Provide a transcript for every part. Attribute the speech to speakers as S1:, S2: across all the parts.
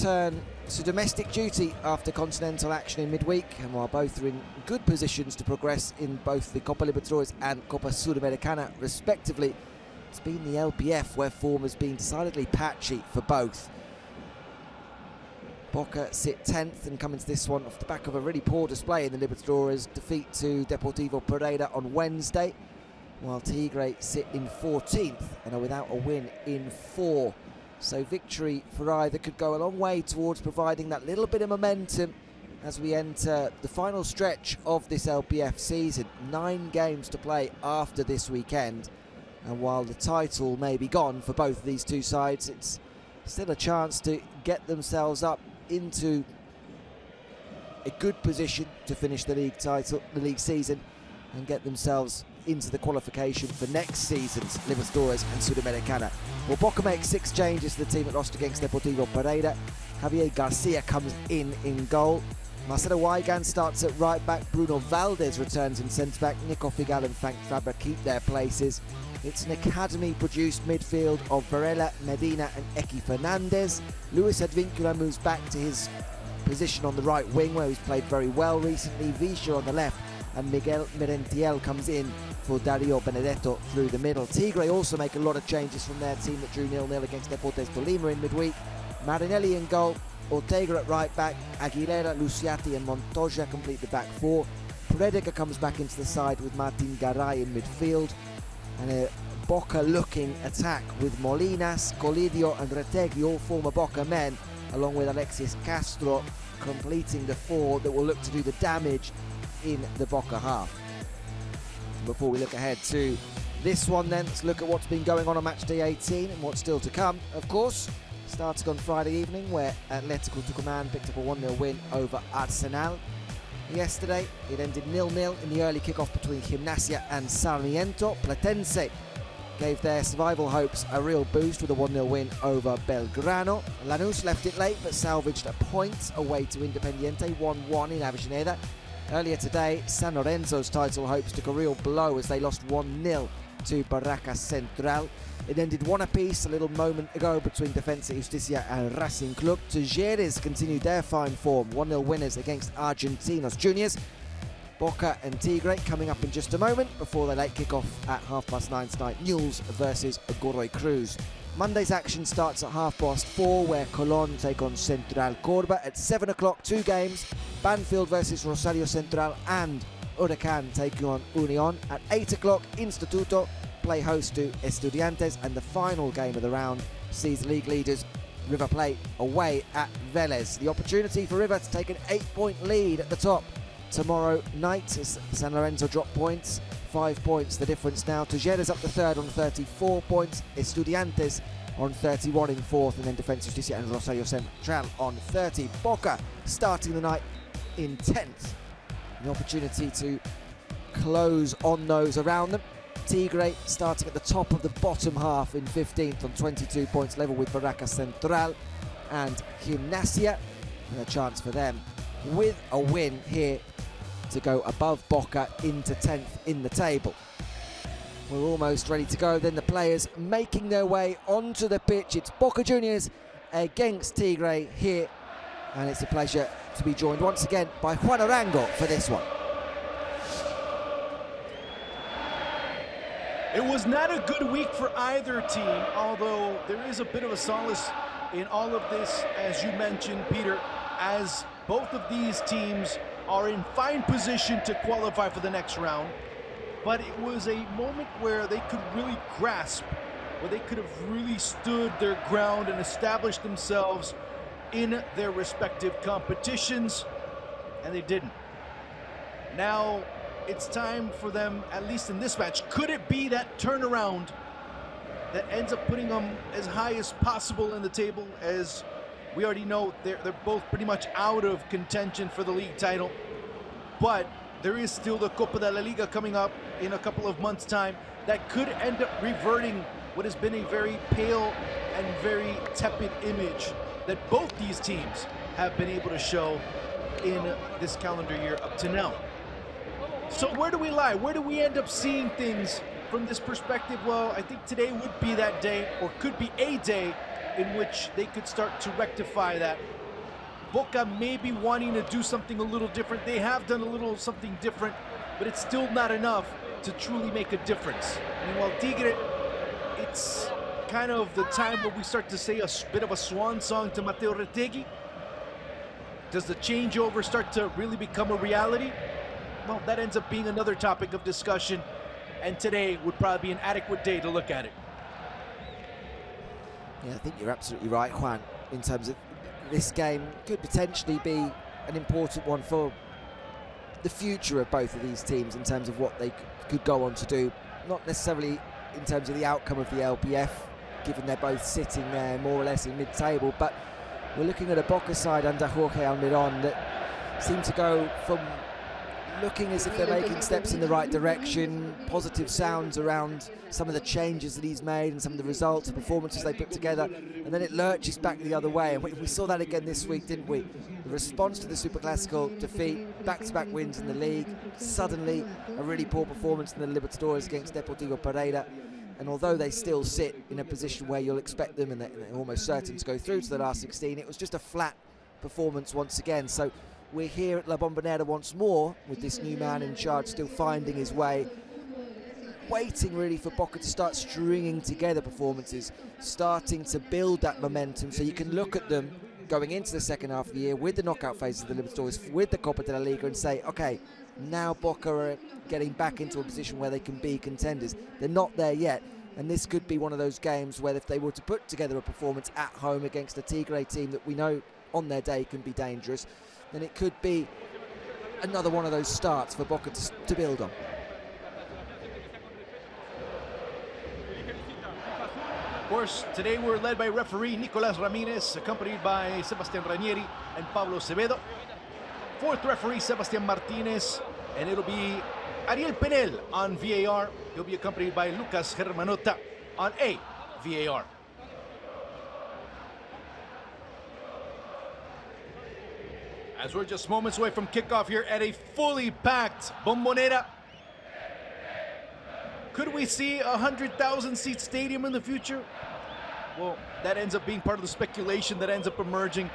S1: return to domestic duty after continental action in midweek, and while both are in good positions to progress in both the Copa Libertadores and Copa Sudamericana respectively, it's been the LPF where form has been decidedly patchy for both. Boca sit 10th and come into this one off the back of a really poor display in the Libertadores defeat to Deportivo Pereira on Wednesday, while Tigre sit in 14th and are without a win in 4. So victory for either could go a long way towards providing that little bit of momentum as we enter the final stretch of this LPF season. 9 games to play after this weekend, and while the title may be gone for both of these two sides, it's still a chance to get themselves up into a good position to finish the league season, and get themselves into the qualification for next season's Libertadores and Sudamericana. Well, Boca makes 6 changes to the team that lost against Deportivo Pereira. Javier Garcia comes in goal. Marcelo Weigan starts at right back. Bruno Valdez returns in centre back. Nico Figal and Frank Faber keep their places. It's an academy-produced midfield of Varela, Medina and Ekki Fernandez. Luis Advincula moves back to his position on the right wing, where he's played very well recently. Vischer on the left, and Miguel Merentiel comes in for Dario Benedetto through the middle. Tigre also make a lot of changes from their team that drew 0-0 against Deportes Tolima in midweek. Marinelli in goal, Ortega at right back, Aguilera, Luciati and Montoya complete the back 4. Predica comes back into the side with Martin Garay in midfield, and a Boca-looking attack with Molinas, Colidio and Retegui, all former Boca men, along with Alexis Castro, completing the 4 that will look to do the damage in the Boca half. Before we look ahead to this one then, let's look at what's been going on match day 18 and what's still to come. Of course, starting on Friday evening, where Atletico Tucumán picked up a 1-0 win over Arsenal. Yesterday, it ended 0-0 in the early kickoff between Gimnasia and Sarmiento. Platense gave their survival hopes a real boost with a 1-0 win over Belgrano. Lanús left it late but salvaged a point away to Independiente, 1-1 in Avellaneda. Earlier today, San Lorenzo's title hopes took a real blow as they lost 1-0 to Barracas Central. It ended 1 apiece a little moment ago between Defensa Justicia and Racing Club. Talleres continued their fine form, 1-0 winners against Argentinos Juniors. Boca and Tigre coming up in just a moment before the late kick-off at 9:30 tonight. Newell's versus Godoy Cruz. Monday's action starts at 4:30, where Colón take on Central Córdoba. At 7 o'clock, 2 games, Banfield versus Rosario Central and Huracán taking on Unión. At 8 o'clock, Instituto play host to Estudiantes, and the final game of the round sees league leaders Ríver Plate away at Vélez. The opportunity for River to take an 8-point lead at the top tomorrow night as San Lorenzo drop points. 5 points the difference now. Talleres up to 3rd on 34 points. Estudiantes on 31 in 4th, and then Defensa Justicia and Rosario Central on 30. Boca starting the night in 10th. An opportunity to close on those around them. Tigre starting at the top of the bottom half in 15th on 22 points, level with Barracas Central and Gimnasia, and a chance for them with a win here to go above Boca into 10th in the table. We're almost ready to go then. The players making their way onto the pitch. It's Boca Juniors against Tigre here, and it's a pleasure to be joined once again by Juan Arango for this one.
S2: It was not a good week for either team, although there is a bit of a solace in all of this, as you mentioned, Peter, as both of these teams are in fine position to qualify for the next round. But it was a moment where they could really grasp, where they could have really stood their ground and established themselves in their respective competitions, and they didn't. Now, it's time for them, at least in this match. Could it be that turnaround that ends up putting them as high as possible in the table? As we already know, they're both pretty much out of contention for the league title. But there is still the Copa de la Liga coming up in a couple of months' time that could end up reverting what has been a very pale and very tepid image that both these teams have been able to show in this calendar year up to now. So where do we lie? Where do we end up seeing things from this perspective? Well, I think today would be that day, or could be a day, in which they could start to rectify that. Boca may be wanting to do something a little different. They have done a little something different, but it's still not enough to truly make a difference. Meanwhile, Tigre, it's kind of the time where we start to say a bit of a swan song to Mateo Retegui. Does the changeover start to really become a reality? Well, that ends up being another topic of discussion, and today would probably be an adequate day to look at it.
S1: Yeah, I think you're absolutely right, Juan, in terms of this game could potentially be an important one for the future of both of these teams in terms of what they could go on to do. Not necessarily in terms of the outcome of the LPF, given they're both sitting there more or less in mid-table, but we're looking at a Boca side under Jorge Almiron that seem to go from looking as if they're making steps in the right direction, positive sounds around some of the changes that he's made and some of the results and performances they put together, and then it lurches back the other way, and we saw that again this week, didn't we? The response to the Superclásico defeat, back-to-back wins in the league, suddenly a really poor performance in the Libertadores against Deportivo Pereira, and although they still sit in a position where you'll expect them and they're almost certain to go through to the last 16, it was just a flat performance once again. So we're here at La Bombonera once more with this new man in charge still finding his way, waiting really for Boca to start stringing together performances, starting to build that momentum so you can look at them going into the second half of the year with the knockout phases of the Libertadores, with the Copa de la Liga, and say, okay, now Boca are getting back into a position where they can be contenders. They're not there yet, and this could be one of those games where if they were to put together a performance at home against a Tigre team that we know on their day can be dangerous, then it could be another one of those starts for Boca to build on.
S2: Of course, today we're led by referee Nicolás Ramírez, accompanied by Sebastián Ranieri and Pablo Acevedo. Fourth referee, Sebastián Martínez, and it'll be Ariel Penel on VAR. He'll be accompanied by Lucas Germanota on VAR. As we're just moments away from kickoff here at a fully packed Bombonera. Could we see a 100,000 seat stadium in the future? Well, that ends up being part of the speculation that ends up emerging.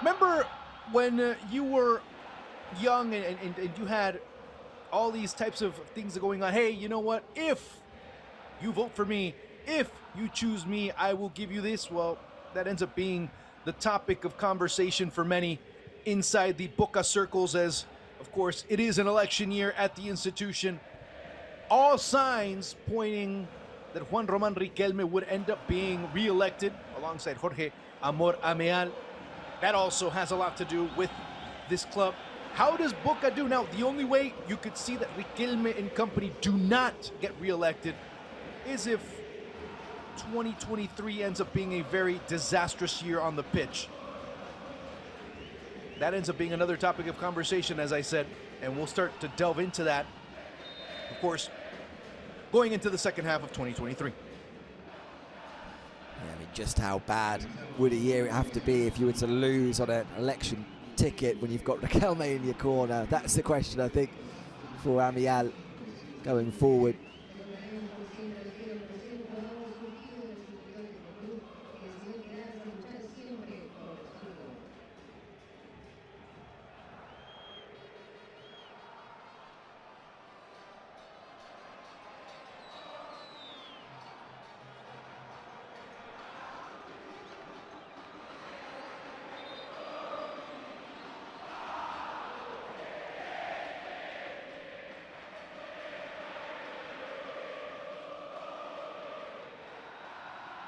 S2: Remember when you were young and you had all these types of things going on? Hey, you know what? If you vote for me, if you choose me, I will give you this. Well, that ends up being the topic of conversation for many inside the Boca circles, as of course it is an election year at the institution. All signs pointing that Juan Román Riquelme would end up being re-elected alongside Jorge Amor Ameal. That also has a lot to do with this club. How does Boca do? Now, the only way you could see that Riquelme and company do not get re-elected is if 2023 ends up being a very disastrous year on the pitch. That ends up being another topic of conversation, as I said, and we'll start to delve into that, of course, going into the second half of 2023.
S1: Yeah, I mean, just how bad would a year have to be if you were to lose on an election ticket when you've got Riquelme in your corner? That's the question, I think, for Amial going forward.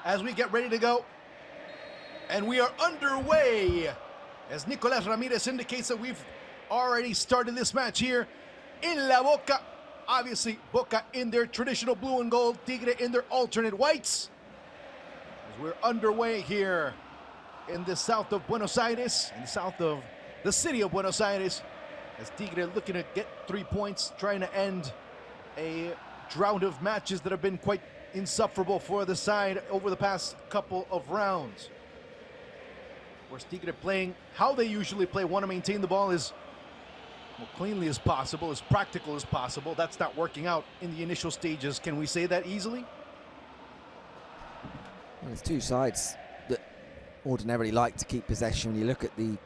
S2: As we get ready to go, and we are underway, as Nicolás Ramírez indicates that we've already started this match here in La Boca. Obviously, Boca in their traditional blue and gold, Tigre in their alternate whites. As we're underway here in the south of Buenos Aires, in the south of the city of Buenos Aires, as Tigre looking to get 3 points, trying to end a drought of matches that have been quite insufferable for the side over the past couple of rounds. Of course, Tigre playing how they usually play, want to maintain the ball as cleanly as possible, as practical as possible. That's not working out in the initial stages. Can we say that easily?
S1: Well, there's two sides that ordinarily like to keep possession. When you look at the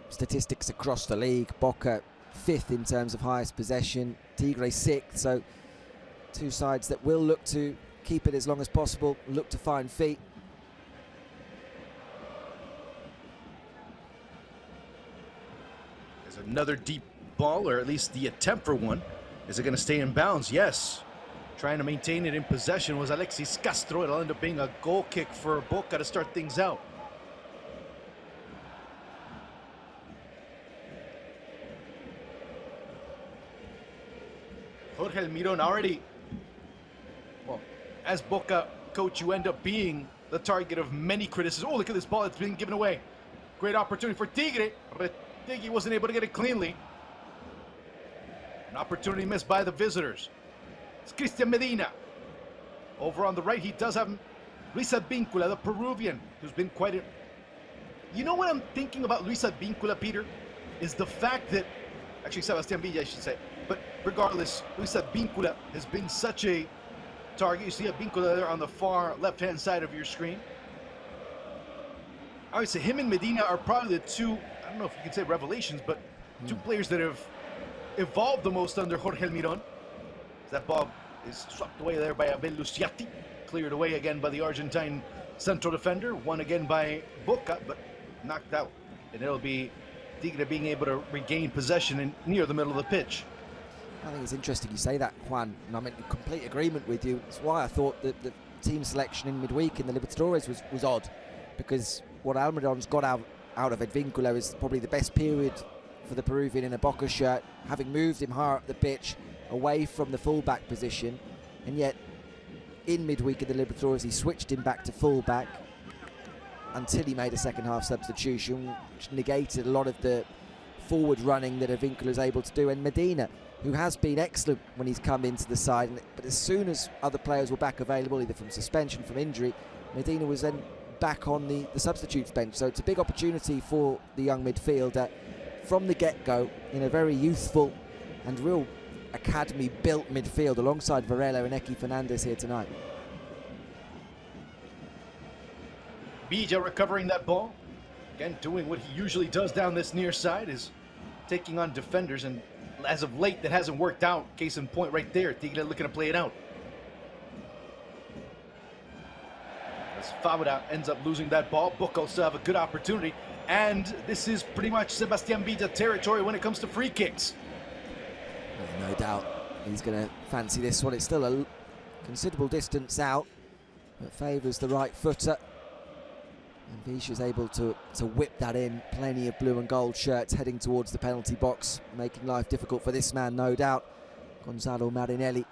S1: statistics across the league, Boca 5th in terms of highest possession, Tigre 6th, so two sides that will look to keep it as long as possible, look to find feet.
S2: There's another deep ball, or at least the attempt for one. Is it going to stay in bounds? Yes. Trying to maintain it in possession was Alexis Castro. It'll end up being a goal kick for Boca to start things out. Jorge Almiron already, well, as Boca coach, you end up being the target of many criticisms. Oh, look at this ball, it's been given away. Great opportunity for Tigre. Tigre wasn't able to get it cleanly. An opportunity missed by the visitors. It's Cristian Medina. Over on the right, he does have Luis Advíncula, the Peruvian, who's been quite a... You know what I'm thinking about Luis Advíncula, Peter? Is the fact that... Actually, Sebastián Villa, I should say. But regardless, Luis Advíncula has been such a target. You see Advíncula there on the far left-hand side of your screen. I would say him and Medina are probably the two, I don't know if you can say revelations, but two players that have evolved the most under Jorge Almiron. That ball is swept away there by Abel Luciati, cleared away again by the Argentine central defender, won again by Boca, but knocked out. And it'll be Tigre being able to regain possession near the middle of the pitch.
S1: I think it's interesting you say that, Juan, and I'm in complete agreement with you. It's why I thought that the team selection in midweek in the Libertadores was odd, because what Almiron's got out of Advíncula is probably the best period for the Peruvian in a Boca shirt, having moved him higher up the pitch, away from the fullback position, and yet in midweek in the Libertadores he switched him back to fullback until he made a second half substitution, which negated a lot of the forward running that Advíncula is able to do. And Medina, who has been excellent when he's come into the side, but as soon as other players were back available, either from suspension, from injury, Medina was then back on the substitutes bench. So it's a big opportunity for the young midfielder from the get-go in a very youthful and real academy-built midfield alongside Varela and Ekki Fernandez here tonight.
S2: Villa recovering that ball. Again, doing what he usually does down this near side, is taking on defenders, and as of late that hasn't worked out. Case in point right there, Tigre looking to play it out. As Fabra ends up losing that ball, Boca will still have a good opportunity, and this is pretty much Sebastián Villa territory when it comes to free kicks.
S1: Well, no doubt he's going to fancy this one. It's still a considerable distance out, but favours the right footer. And Visha's able to whip that in. Plenty of blue and gold shirts heading towards the penalty box, making life difficult for this man, no doubt, Gonzalo Marinelli.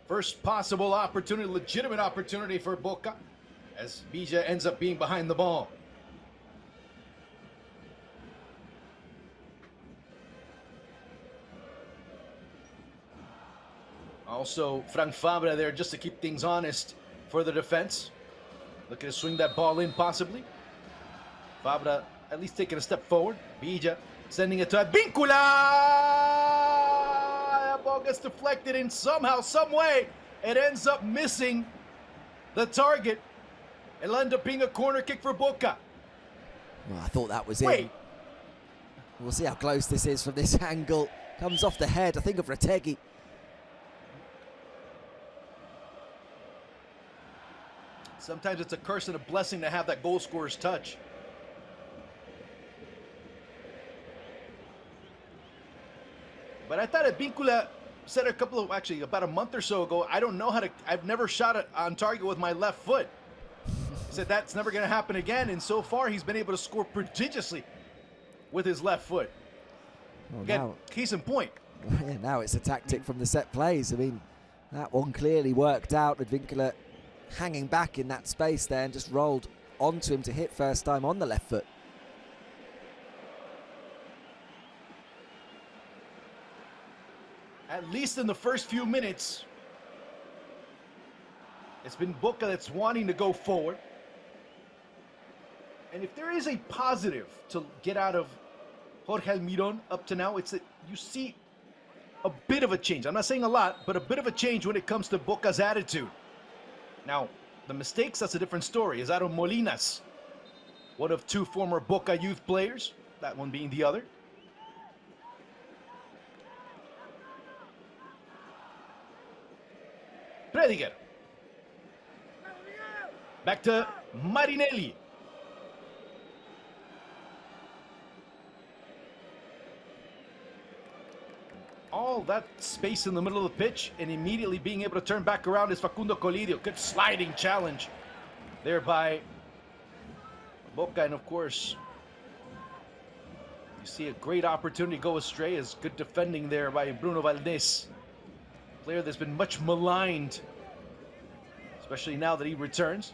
S2: First possible opportunity, legitimate opportunity for Boca, as Villa ends up being behind the ball. Also, Frank Fabra there just to keep things honest for the defense. Looking to swing that ball in possibly. Fabra at least taking a step forward. Villa sending it to Advíncula. That ball gets deflected in somehow, some way. It ends up missing the target. It'll end up being a corner kick for Boca.
S1: Well, I thought that was in. We'll see how close this is from this angle. Comes off the head, I think, of Retegui.
S2: Sometimes it's a curse and a blessing to have that goal scorer's touch. But I thought Advíncula said about a month or so ago, I don't know how to, I've never shot it on target with my left foot. He said that's never going to happen again, and so far he's been able to score prodigiously with his left foot.
S1: Well,
S2: again,
S1: now,
S2: case in point.
S1: Yeah, now it's a tactic from the set plays. I mean, that one clearly worked out. Advíncula hanging back in that space there and just rolled onto him to hit first time on the left foot.
S2: At least in the first few minutes, it's been Boca that's wanting to go forward. And if there is a positive to get out of Jorge Almiron up to now, it's that you see a bit of a change. I'm not saying a lot, but a bit of a change when it comes to Boca's attitude. Now, the mistakes, that's a different story. Is Aaron Molinas, one of two former Boca youth players, that one being the other. Prediger. Back to Marinelli. All that space in the middle of the pitch and immediately being able to turn back around is Facundo Colidio. Good sliding challenge there by Boca, and of course you see a great opportunity go astray as good defending there by Bruno Valdés, player that's been much maligned, especially now that he returns.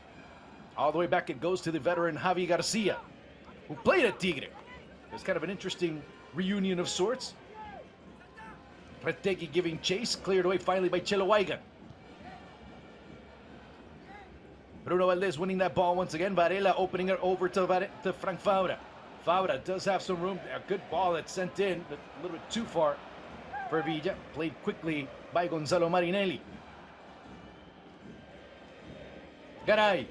S2: All the way back it goes to the veteran Javi Garcia, who played at Tigre. It's kind of an interesting reunion of sorts. Retegi giving chase, cleared away finally by Chelo Weigand. Bruno Valdés winning that ball once again. Varela opening it over to Frank Fabra. Fabra does have some room. A good ball that's sent in, but a little bit too far for Villa. Played quickly by Gonzalo Marinelli. Garay.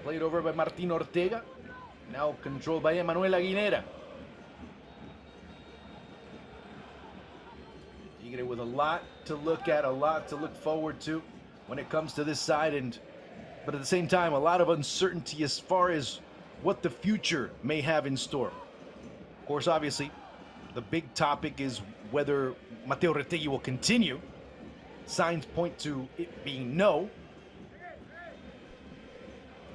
S2: Played over by Martín Ortega. Now controlled by Emanuel Aguilera. Tigre with a lot to look at, a lot to look forward to when it comes to this side, but at the same time, a lot of uncertainty as far as what the future may have in store. Of course, obviously, the big topic is whether Mateo Retegi will continue. Signs point to it being no.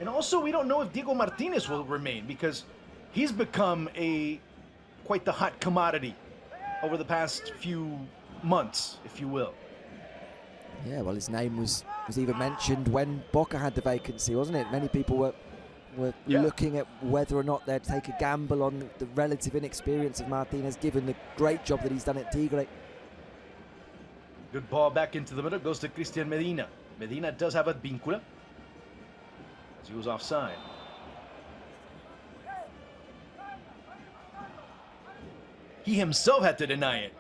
S2: And also, we don't know if Diego Martinez will remain, because he's become quite the hot commodity over the past few months, if you will.
S1: Yeah, well, his name was even mentioned when Boca had the vacancy, wasn't it? Many people were looking at whether or not they'd take a gamble on the relative inexperience of Martinez, given the great job that he's done at Tigre.
S2: Good ball back into the middle, goes to Christian Medina. Medina does have a víncula, as he was offside. He himself had to deny it.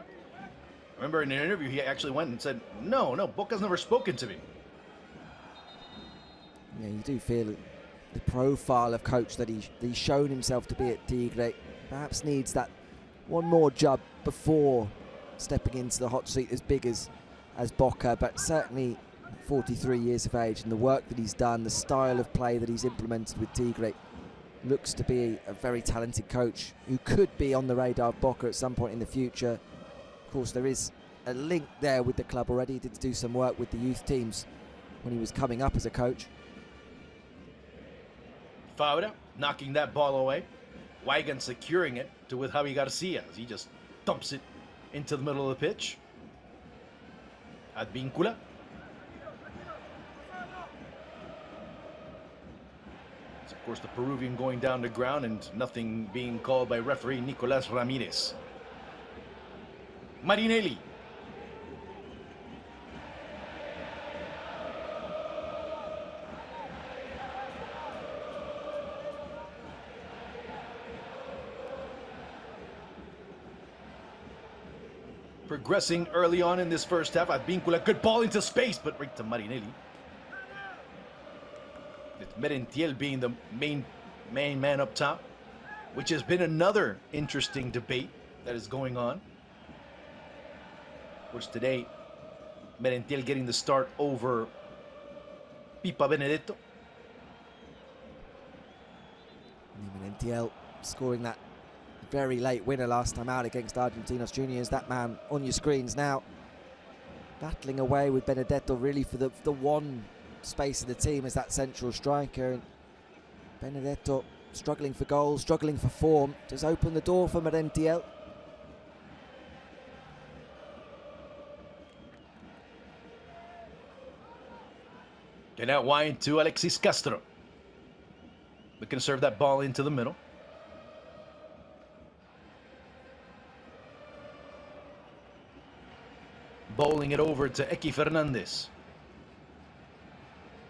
S2: Remember in an interview, he actually went and said, no, Boca's never spoken to me.
S1: Yeah, you do feel the profile of coach that he's shown himself to be at Tigre perhaps needs that one more job before stepping into the hot seat as big as Boca, but certainly 43 years of age, and the work that he's done, the style of play that he's implemented with Tigre, looks to be a very talented coach who could be on the radar of Boca at some point in the future. Of course, there is a link there with the club already. He did do some work with the youth teams when he was coming up as a coach.
S2: Fabra knocking that ball away. Weigand securing it with Javi Garcia as he just dumps it into the middle of the pitch. Advíncula. It's of course the Peruvian going down the ground and nothing being called by referee Nicolás Ramírez. Marinelli. Progressing early on in this first half. Advíncula, good ball into space, but right to Marinelli. It's Merentiel being the main man up top, which has been another interesting debate that is going on. Of course, today, Merentiel getting the start over Pipa Benedetto.
S1: Merentiel scoring that very late winner last time out against Argentinos Juniors. That man on your screens now, battling away with Benedetto really for the one space in the team as that central striker. And Benedetto struggling for goals, struggling for form. Does open the door for Merentiel.
S2: And out wide to Alexis Castro. Looking to serve that ball into the middle. Bowling it over to Ekki Fernandez.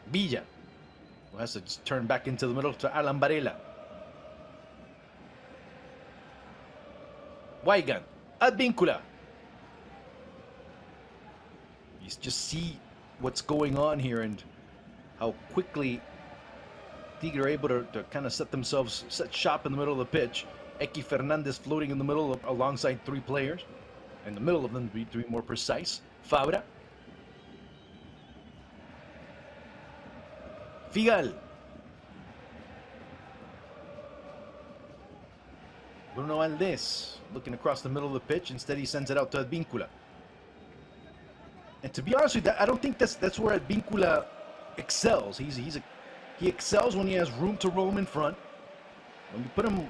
S2: Villa, who has to just turn back into the middle to Alan Varela. Weigand, Advíncula. You just see what's going on here and how quickly Tigre are able to kind of set shop in the middle of the pitch. Εκεί Fernandez floating in the middle alongside three players. In the middle of them, to be more precise. Fabra. Figal. Bruno Valdés looking across the middle of the pitch. Instead, he sends it out to Advíncula. And to be honest with you, I don't think that's where Advíncula excels. He excels when he has room to roam in front. When you put him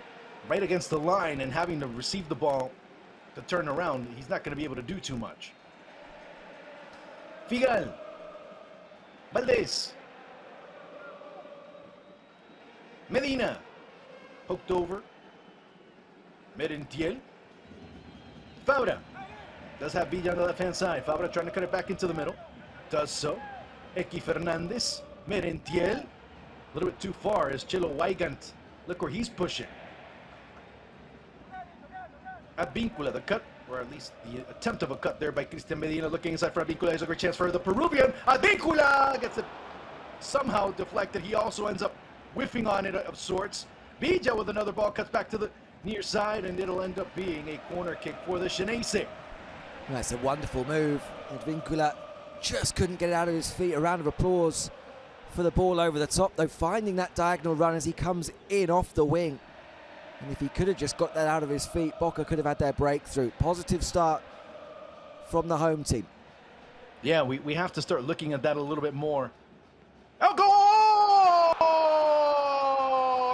S2: right against the line and having to receive the ball to turn around, he's not going to be able to do too much. Figal. Valdés. Medina. Poked over. Merentiel. Fabra. Does have Villa on the left-hand side. Fabra trying to cut it back into the middle. Does so. Εκεί Fernandez. Merentiel. A little bit too far as Chilo Weigand. Look where he's pushing. Advíncula, the cut, or at least the attempt of a cut there by Cristian Medina. Looking inside for Advíncula. Here's a great chance for the Peruvian. Advíncula gets it somehow deflected. He also ends up whiffing on it of sorts. Villa with another ball cuts back to the near side, and it'll end up being a corner kick for the Xeneize.
S1: That's a wonderful move. Advíncula just couldn't get it out of his feet. A round of applause for the ball over the top, though, finding that diagonal run as he comes in off the wing. And if he could have just got that out of his feet, Boca could have had their breakthrough. Positive start from the home team.
S2: Yeah, we have to start looking at that a little bit more. Oh, goal!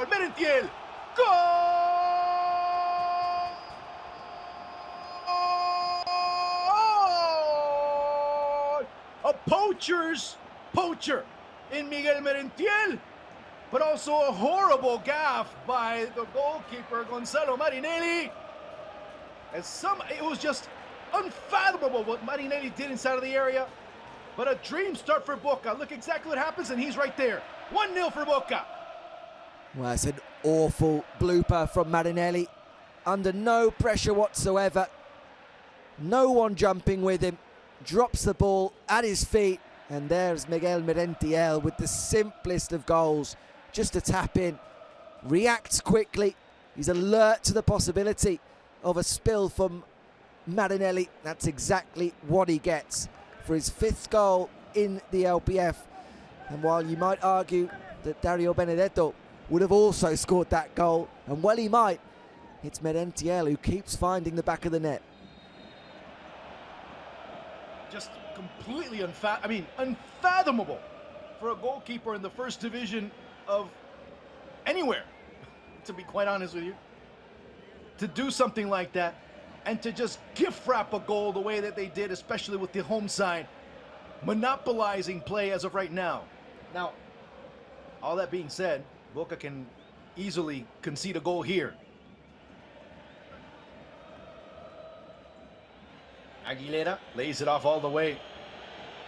S2: Merentiel! Goal! A poacher's poacher in Miguel Merentiel, but also a horrible gaffe by the goalkeeper Gonzalo Marinelli. It was just unfathomable what Marinelli did inside of the area, but a dream start for Boca. Look exactly what happens, and he's right there. 1-0 for Boca.
S1: Well, it's an awful blooper from Marinelli. Under no pressure whatsoever. No one jumping with him. Drops the ball at his feet. And there's Miguel Merentiel with the simplest of goals. Just a tap in. Reacts quickly. He's alert to the possibility of a spill from Marinelli. That's exactly what he gets for his 5th goal in the LPF. And while you might argue that Dario Benedetto would have also scored that goal, and well he might, it's Merentiel who keeps finding the back of the net.
S2: Just completely unfathomable for a goalkeeper in the first division of anywhere, to be quite honest with you, to do something like that and to just gift wrap a goal the way that they did, especially with the home side monopolizing play as of right now. Now, all that being said, Boca can easily concede a goal here. Aguilera lays it off all the way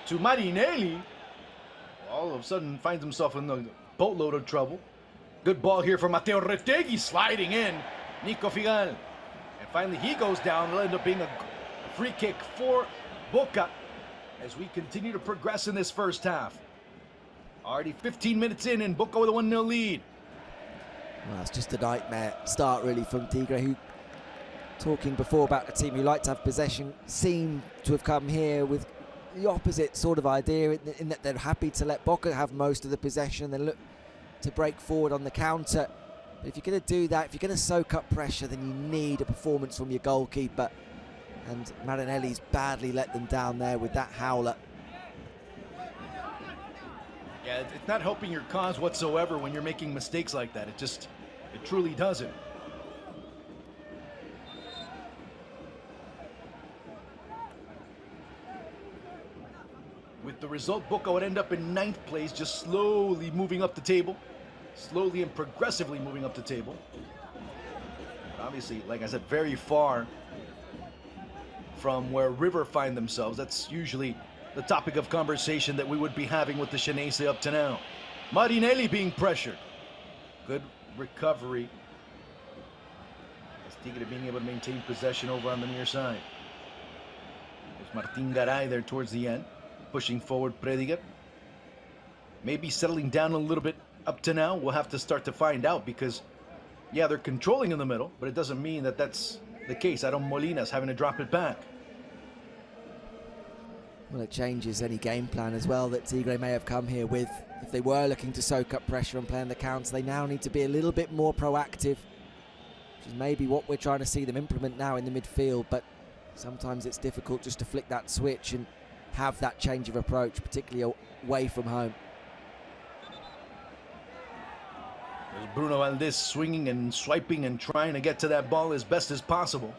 S2: to Marinelli. All of a sudden finds himself in a boatload of trouble. Good ball here for Mateo Retegui, sliding in. Nico Figal. And finally he goes down. It'll end up being a free kick for Boca as we continue to progress in this first half. Already 15 minutes in and Boca with a 1-0 lead.
S1: Well, it's just a nightmare start really from Tigre, who, talking before about a team who like to have possession, seem to have come here with the opposite sort of idea in that they're happy to let Boca have most of the possession and then look to break forward on the counter. But if you're going to do that, if you're going to soak up pressure, then you need a performance from your goalkeeper. And Marinelli's badly let them down there with that howler.
S2: Yeah, it's not helping your cause whatsoever when you're making mistakes like that. It truly doesn't. With the result, Boca would end up in 9th place, just slowly moving up the table. Slowly and progressively moving up the table. But obviously, like I said, very far from where River find themselves. That's usually the topic of conversation that we would be having with the Xeneize up to now. Marinelli being pressured. Good recovery. As Tigre being able to maintain possession over on the near side. There's Martin Garay there towards the end. pushing forward Prediger. Maybe settling down a little bit up to now. We'll have to start to find out because, yeah, they're controlling in the middle, but it doesn't mean that that's the case. Aaron Molina's having to drop it back.
S1: Well, it changes any game plan as well that Tigre may have come here with. If they were looking to soak up pressure and play on the counter, they now need to be a little bit more proactive, which is maybe what we're trying to see them implement now in the midfield. But sometimes it's difficult just to flick that switch and have that change of approach, particularly away from home.
S2: There's Bruno Valdez swinging and swiping and trying to get to that ball as best as possible.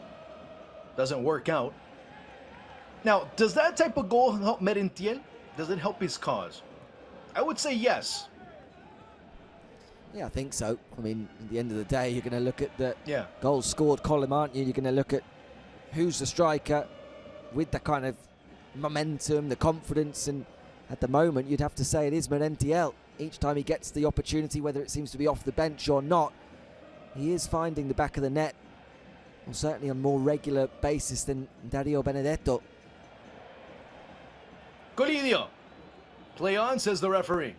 S2: Doesn't work out. Now, does that type of goal help Merentiel? Does it help his cause? I would say yes.
S1: Yeah, I think so. I mean, at the end of the day, you're going to look at the goals scored column, aren't you? You're going to look at who's the striker with the kind of momentum, the confidence, and at the moment, you'd have to say it is Merentiel. Each time he gets the opportunity, whether it seems to be off the bench or not, he is finding the back of the net, or certainly on a more regular basis than Dario Benedetto.
S2: Colidio. Play on, says the referee.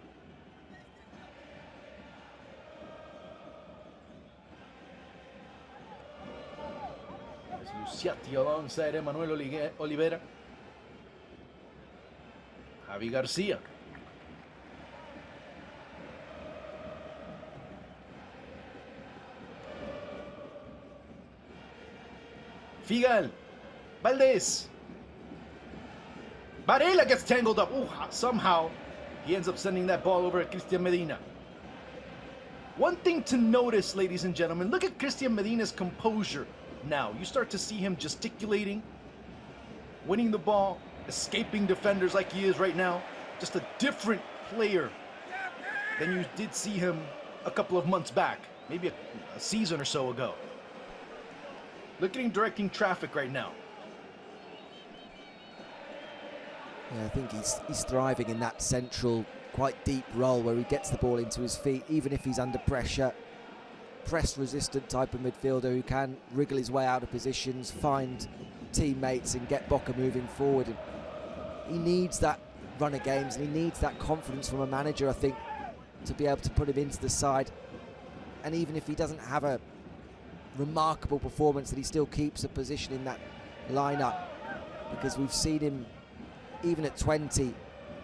S2: Luciati alongside Emmanuel Oliveira. Javi Garcia. Figal. Valdez. Varela gets tangled up. Ooh, somehow he ends up sending that ball over at Christian Medina. One thing to notice, ladies and gentlemen, look at Christian Medina's composure now. You start to see him gesticulating, winning the ball, escaping defenders like he is right now. Just a different player than you did see him a couple of months back, maybe a season or so ago. Look at him directing traffic right now.
S1: Yeah, I think he's thriving in that central, quite deep role where he gets the ball into his feet, even if he's under pressure. Press-resistant type of midfielder who can wriggle his way out of positions, find teammates and get Boca moving forward. And he needs that run of games and he needs that confidence from a manager, I think, to be able to put him into the side. And even if he doesn't have a remarkable performance, that he still keeps a position in that lineup, because we've seen him, even at 20,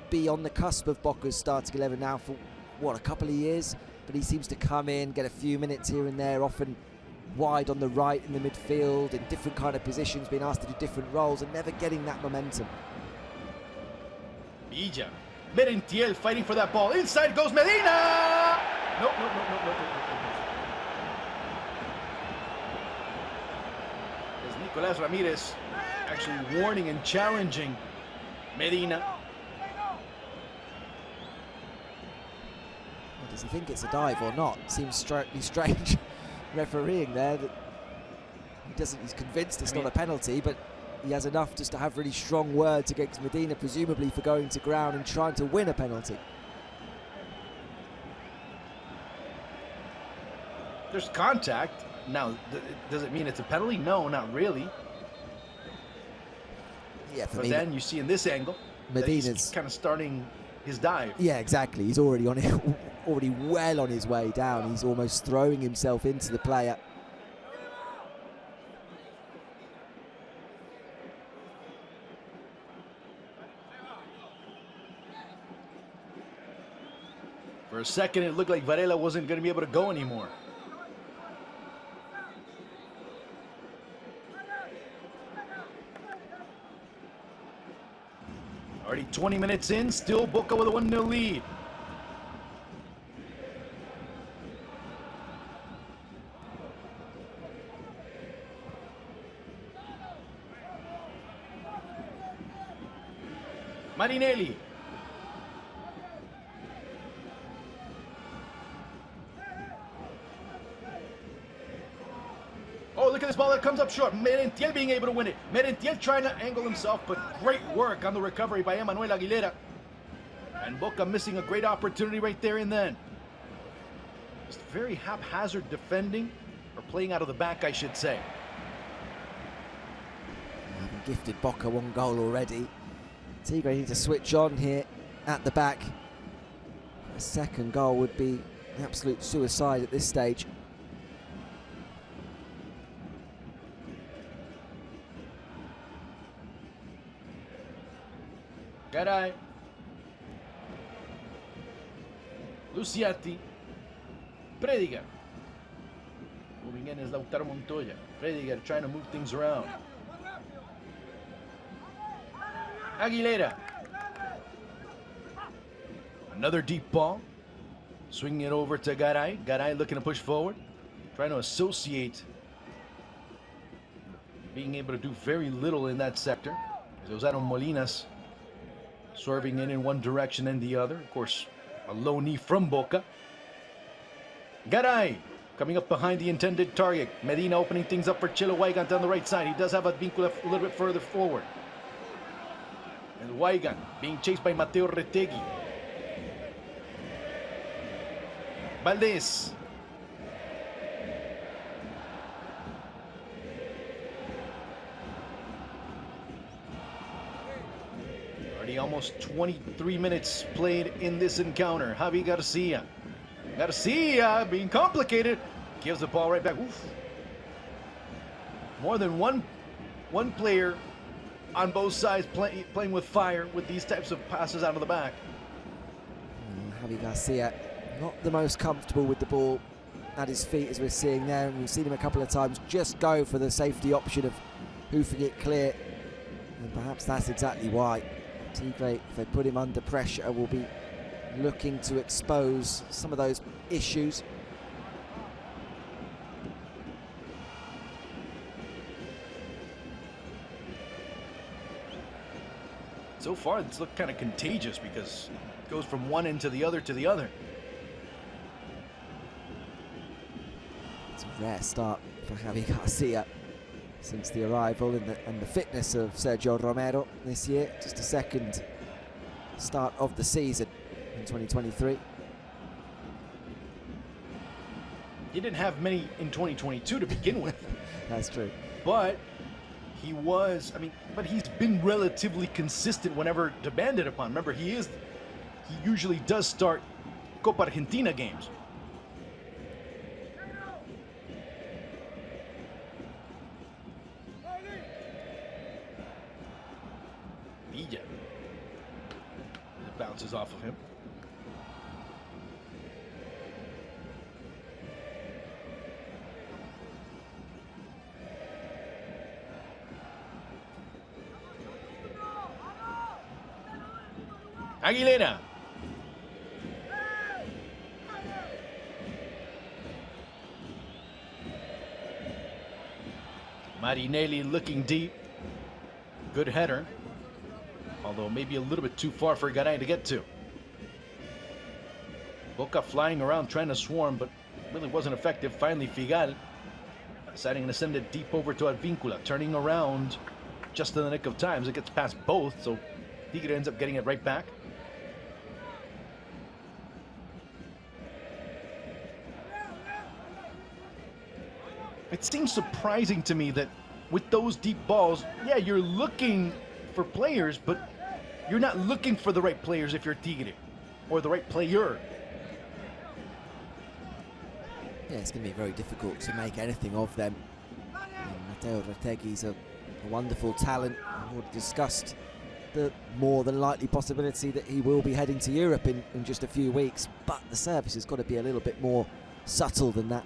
S1: be on the cusp of Boca's starting 11 now for, what, a couple of years? But he seems to come in, get a few minutes here and there, often wide on the right in the midfield, in different kind of positions, being asked to do different roles and never getting that momentum.
S2: Villa. Merentiel fighting for that ball. Inside goes Medina! No. There's Nicolás Ramirez actually warning and challenging Medina.
S1: Well, does he think it's a dive or not? Seems slightly strange refereeing there. That he's convinced it's not a penalty, but he has enough just to have really strong words against Medina, presumably for going to ground and trying to win a penalty.
S2: There's contact. Now, does it mean it's a penalty? No, not really.
S1: Yeah, for
S2: but
S1: me,
S2: then you see in this angle, Medina's kind of starting his dive.
S1: Yeah, exactly. He's already on it, already well on his way down. He's almost throwing himself into the player.
S2: For a second, it looked like Varela wasn't going to be able to go anymore. Already 20 minutes in, still Boca with a 1-0 lead. Marinelli. Oh, look at this ball that comes up short. Merentiel being able to win it. Merentiel trying to angle himself, but great work on the recovery by Emmanuel Aguilera. And Boca missing a great opportunity right there and then. Just very haphazard defending, or playing out of the back, I should say.
S1: Having gifted Boca one goal already. Tigre need to switch on here at the back. A second goal would be absolute suicide at this stage.
S2: Garay. Luciati. Prediger. Moving in is Lautaro Montoya. Prediger trying to move things around. Aguilera. Another deep ball. Swinging it over to Garay. Garay looking to push forward. Trying to associate. Being able to do very little in that sector. Rosado Molinas swerving in one direction and the other. Of course, a low knee from Boca. Garay coming up behind the intended target. Medina opening things up for Chilo Weigand down the right side. He does have Advíncula a little bit further forward. And Weigand being chased by Mateo Retegui. Valdés. Already almost 23 minutes played in this encounter. Javi Garcia. Garcia being complicated. Gives the ball right back. Oof. More than one player on both sides playing with fire with these types of passes out of the back.
S1: Javi Garcia not the most comfortable with the ball at his feet, as we're seeing there. We've seen him a couple of times just go for the safety option of hoofing it clear. And perhaps that's exactly why Tigre, if they put him under pressure, will be looking to expose some of those issues.
S2: So far, it's looked kind of contagious because it goes from one end to the other to the other.
S1: It's a rare start for Javi Garcia since the arrival and the fitness of Sergio Romero this year. Just a second start of the season in 2023.
S2: He didn't have many in 2022 to begin with.
S1: That's true.
S2: But he was, but he's been relatively consistent whenever demanded upon. Remember, he usually does start Copa Argentina games. Villa. It bounces off of him. Aguilera. Marinelli looking deep. Good header. Although maybe a little bit too far for Garay to get to. Boca flying around trying to swarm, but really wasn't effective. Finally, Figal deciding to send it deep over to Advíncula. Turning around just in the nick of time as it gets past both, so Tigre ends up getting it right back. It seems surprising to me that with those deep balls, yeah, you're looking for players, but you're not looking for the right players if you're Tigre, or the right player.
S1: Yeah, it's going to be very difficult to make anything of them. Mateo Retegui's a wonderful talent. We've already discussed the more than likely possibility that he will be heading to Europe in just a few weeks, but the service has got to be a little bit more subtle than that.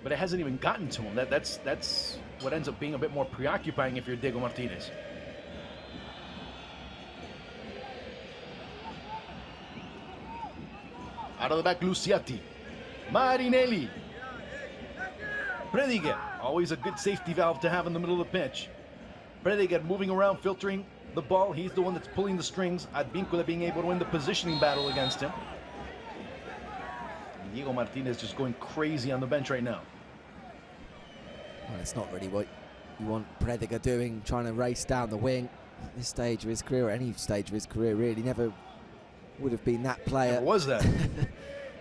S2: But it hasn't even gotten to him. That's what ends up being a bit more preoccupying if you're Diego Martinez. Out of the back, Luciati. Marinelli. Prediger, always a good safety valve to have in the middle of the pitch. Prediger moving around, filtering the ball. He's the one that's pulling the strings. Advíncula being able to win the positioning battle against him. Diego Martinez just going crazy on the bench right now.
S1: Well, it's not really what you want Prediger doing, trying to race down the wing. At this stage of his career, or any stage of his career, really, never would have been that player.
S2: Never was that.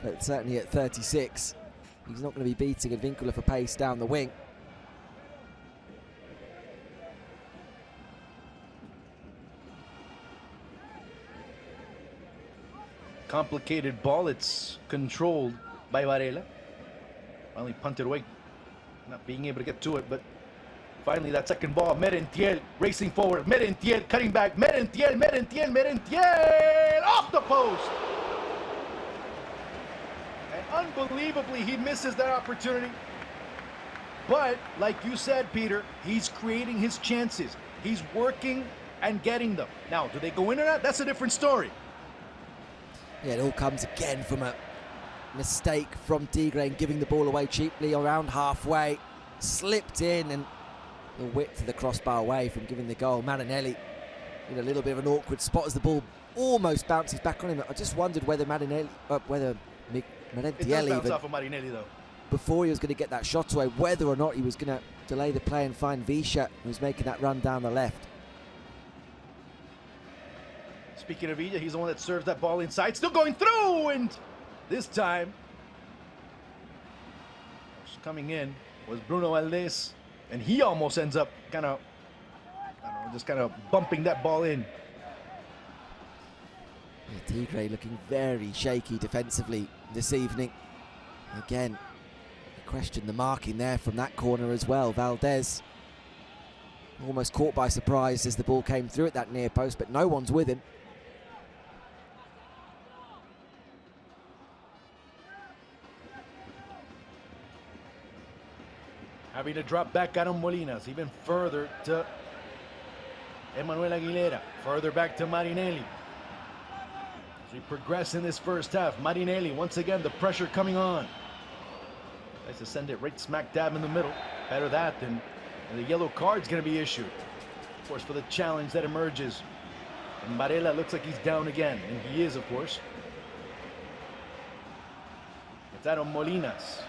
S1: But certainly at 36, he's not going to be beating Advíncula for pace down the wing.
S2: complicated ball. It's controlled by Varela. Finally punted away, not being able to get to it, but finally that second ball, Merentiel racing forward, Merentiel cutting back, Merentiel, off the post! And unbelievably, he misses that opportunity. But, like you said, Peter, he's creating his chances. He's working and getting them. Now, do they go in or not? That's a different story.
S1: Yeah, it all comes again from a mistake from Tigre and giving the ball away cheaply around halfway. Slipped in and the width of the crossbar away from giving the goal. Marinelli in a little bit of an awkward spot as the ball almost bounces back on him. I just wondered whether Merentiel
S2: bounce off of Marinelli, though.
S1: Before he was going to get that shot away, whether or not he was going to delay the play and find Visha, who's making that run down the left.
S2: Speaking of Villa, he's the one that serves that ball inside, still going through, and this time, coming in was Bruno Valdés, and he almost ends up kind of, just kind of bumping that ball in.
S1: Yeah, Tigre looking very shaky defensively this evening. Again, question the marking there from that corner as well. Valdés almost caught by surprise as the ball came through at that near post, but no one's with him.
S2: Having to drop back Aaron Molinas, even further to Emmanuel Aguilera, further back to Marinelli. As we progress in this first half, Marinelli, once again, the pressure coming on. Tries to send it right smack dab in the middle. Better that than the yellow card's going to be issued. Of course, for the challenge that emerges. And Varela looks like he's down again, and he is, of course. It's Aaron Molinas.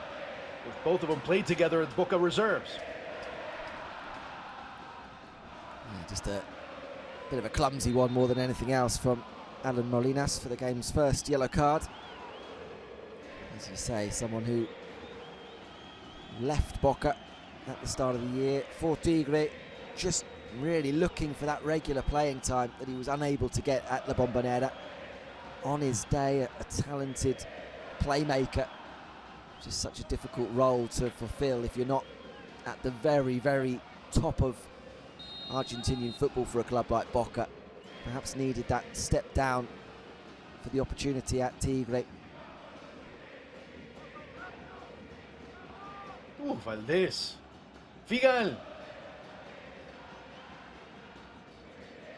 S2: Both of them played together at Boca reserves.
S1: Yeah, just a bit of a clumsy one more than anything else from Aaron Molinas for the game's first yellow card. As you say, someone who left Boca at the start of the year for Tigre, just really looking for that regular playing time that he was unable to get at La Bombonera. On his day, a talented playmaker. Just such a difficult role to fulfill if you're not at the very, very top of Argentinian football for a club like Boca. Perhaps needed that step down for the opportunity at Tigre.
S2: Ooh, Valdés. Figal.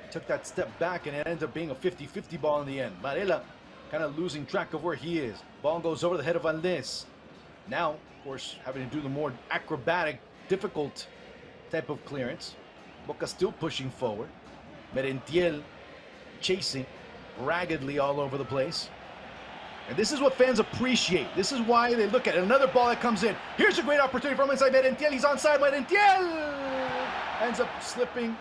S2: Took that step back and it ends up being a 50-50 ball in the end. Varela kind of losing track of where he is. Ball goes over the head of Valdés. Now, of course, having to do the more acrobatic, difficult type of clearance. Boca still pushing forward. Merentiel chasing raggedly all over the place. And this is what fans appreciate. This is why they look at another ball that comes in. Here's a great opportunity from inside Merentiel. He's onside. Merentiel ends up slipping,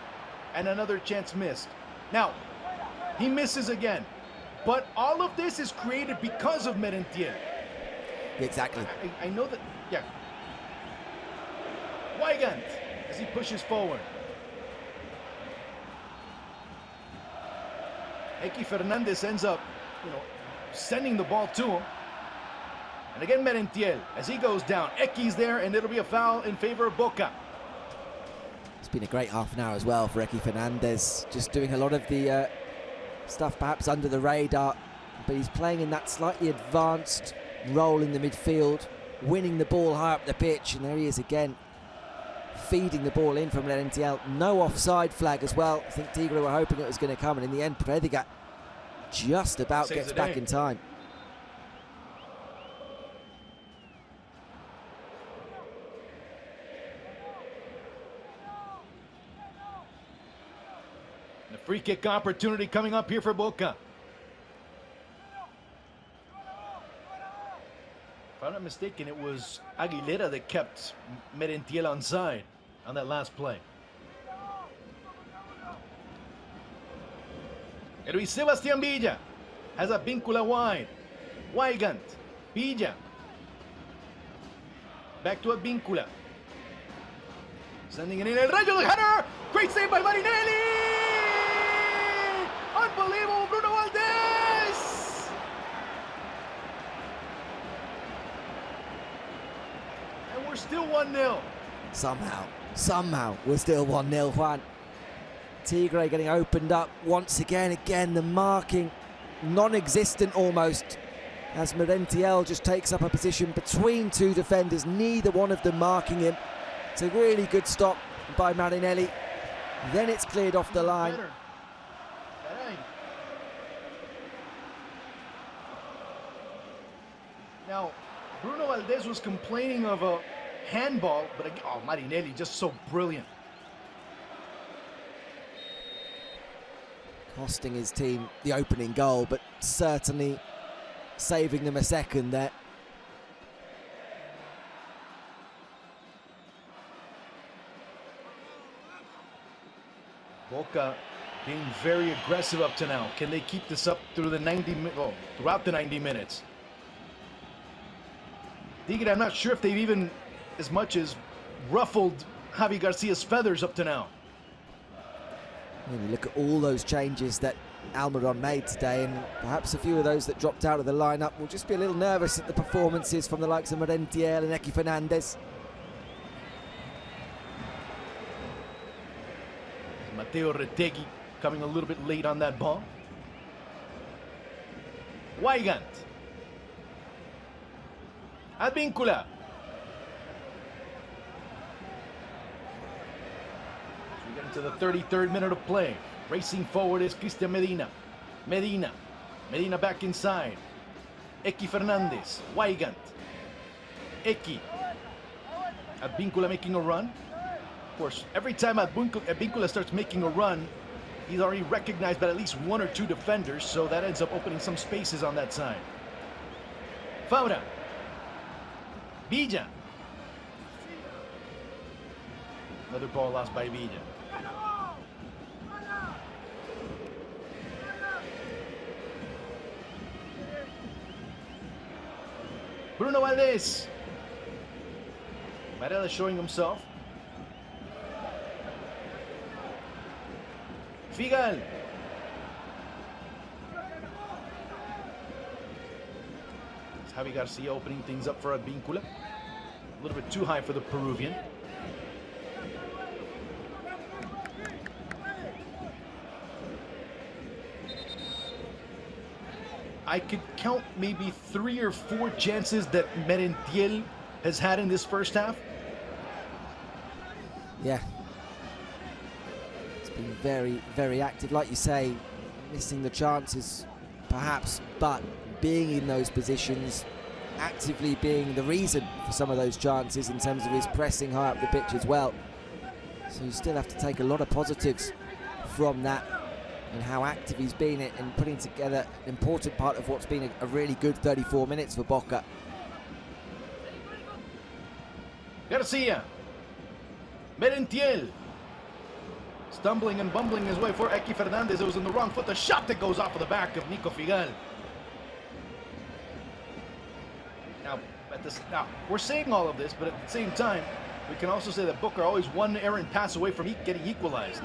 S2: and another chance missed. Now, he misses again. But all of this is created because of Merentiel.
S1: Exactly.
S2: I know that, yeah. Weigand as he pushes forward. Ekki Fernandez ends up, sending the ball to him. And again, Merentiel, as he goes down. Eki's there, and it'll be a foul in favor of Boca.
S1: It's been a great half an hour as well for Ekki Fernandez. Just doing a lot of the stuff perhaps under the radar, but he's playing in that slightly advanced role in the midfield, winning the ball high up the pitch, and there he is again, feeding the ball in from Merentiel. No offside flag as well. I think Tigre were hoping it was going to come, and in the end, Predigat just about gets back in time.
S2: The free kick opportunity coming up here for Boca. If I'm not mistaken, it was Aguilera that kept Merentiel onside on that last play. Luis Sebastián Villa has a Víncula wide. Weigand, Villa. Back to a Víncula. Sending it in. El Rayo de header. Great save by Marinelli. Unbelievable, Bruno Valdés. still 1-0.
S1: Somehow, we're still 1-0, Juan. Tigre getting opened up once again. The marking non-existent almost, as Merentiel just takes up a position between two defenders, neither one of them marking him. It's a really good stop by Marinelli. Then it's cleared off the line.
S2: Now, Bruno Valdez was complaining of a handball, but oh, Marinelli just so brilliant.
S1: Costing his team the opening goal, but certainly saving them a second there.
S2: Boca being very aggressive up to now. Can they keep this up through the throughout the 90 minutes? Tigre, I'm not sure if they've even as much as ruffled Javi Garcia's feathers up to now.
S1: When you look at all those changes that Almiron made today, and perhaps a few of those that dropped out of the lineup will just be a little nervous at the performances from the likes of Merentiel and Ekki Fernandez.
S2: Mateo Retegui coming a little bit late on that ball. Weigand. Advíncula. As we get into the 33rd minute of play. Racing forward is Cristian Medina. Medina back inside. Ekki Fernandez. Weigand. Ekki. Advíncula making a run. Of course, every time Advíncula starts making a run, he's already recognized by at least one or two defenders, so that ends up opening some spaces on that side. Fabra. Villa. Another ball lost by Villa. Bruno Valdez. Varela showing himself. Figal. It's Javi Garcia opening things up for Advíncula. A little bit too high for the Peruvian. I could count maybe 3 or 4 chances that Merentiel has had in this first half.
S1: Yeah. Been very, very active, like you say, missing the chances perhaps, but being in those positions, actively being the reason for some of those chances in terms of his pressing high up the pitch as well. So you still have to take a lot of positives from that and how active he's been in putting together an important part of what's been a really good 34 minutes for Boca.
S2: Garcia. Merentiel. Stumbling and bumbling his way for Ekki Fernandez. It was in the wrong foot. The shot that goes off of the back of Nico Figal. Now, we're saying all of this, but at the same time, we can also say that Boca are always one errant pass away from getting equalized.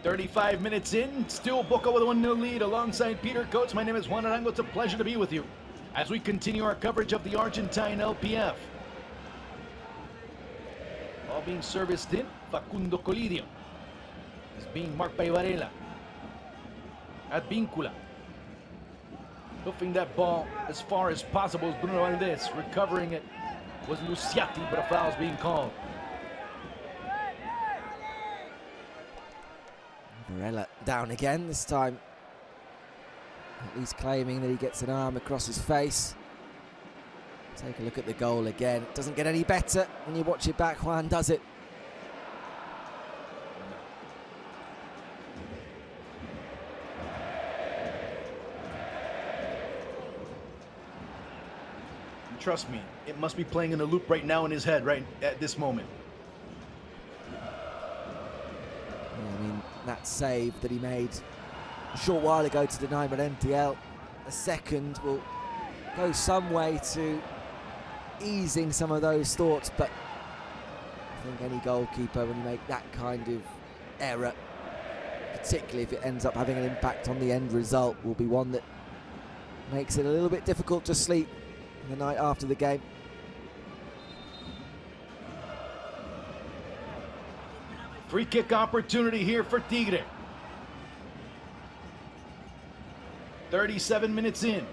S2: "35 minutes in, still Boca with a 1-0 lead alongside Peter Coates. My name is Juan Arango. It's a pleasure to be with you as we continue our coverage of the Argentine LPF. All being serviced in. Facundo Colidio is being marked by Varela. Advíncula. Hoofing that ball as far as possible is Bruno Valdez. Recovering it was Luciati, but a foul's being called.
S1: Varela down again, this time at least claiming that he gets an arm across his face. Take a look at the goal again. It doesn't get any better when you watch it back, Juan, does it?
S2: Trust me, it must be playing in a loop right now in his head, right at this moment.
S1: I mean, that save that he made a short while ago to deny Merentiel a second will go some way to easing some of those thoughts, but I think any goalkeeper, when you make that kind of error, particularly if it ends up having an impact on the end result, will be one that makes it a little bit difficult to sleep the night after the game.
S2: Free kick opportunity here for Tigre. 37 minutes in.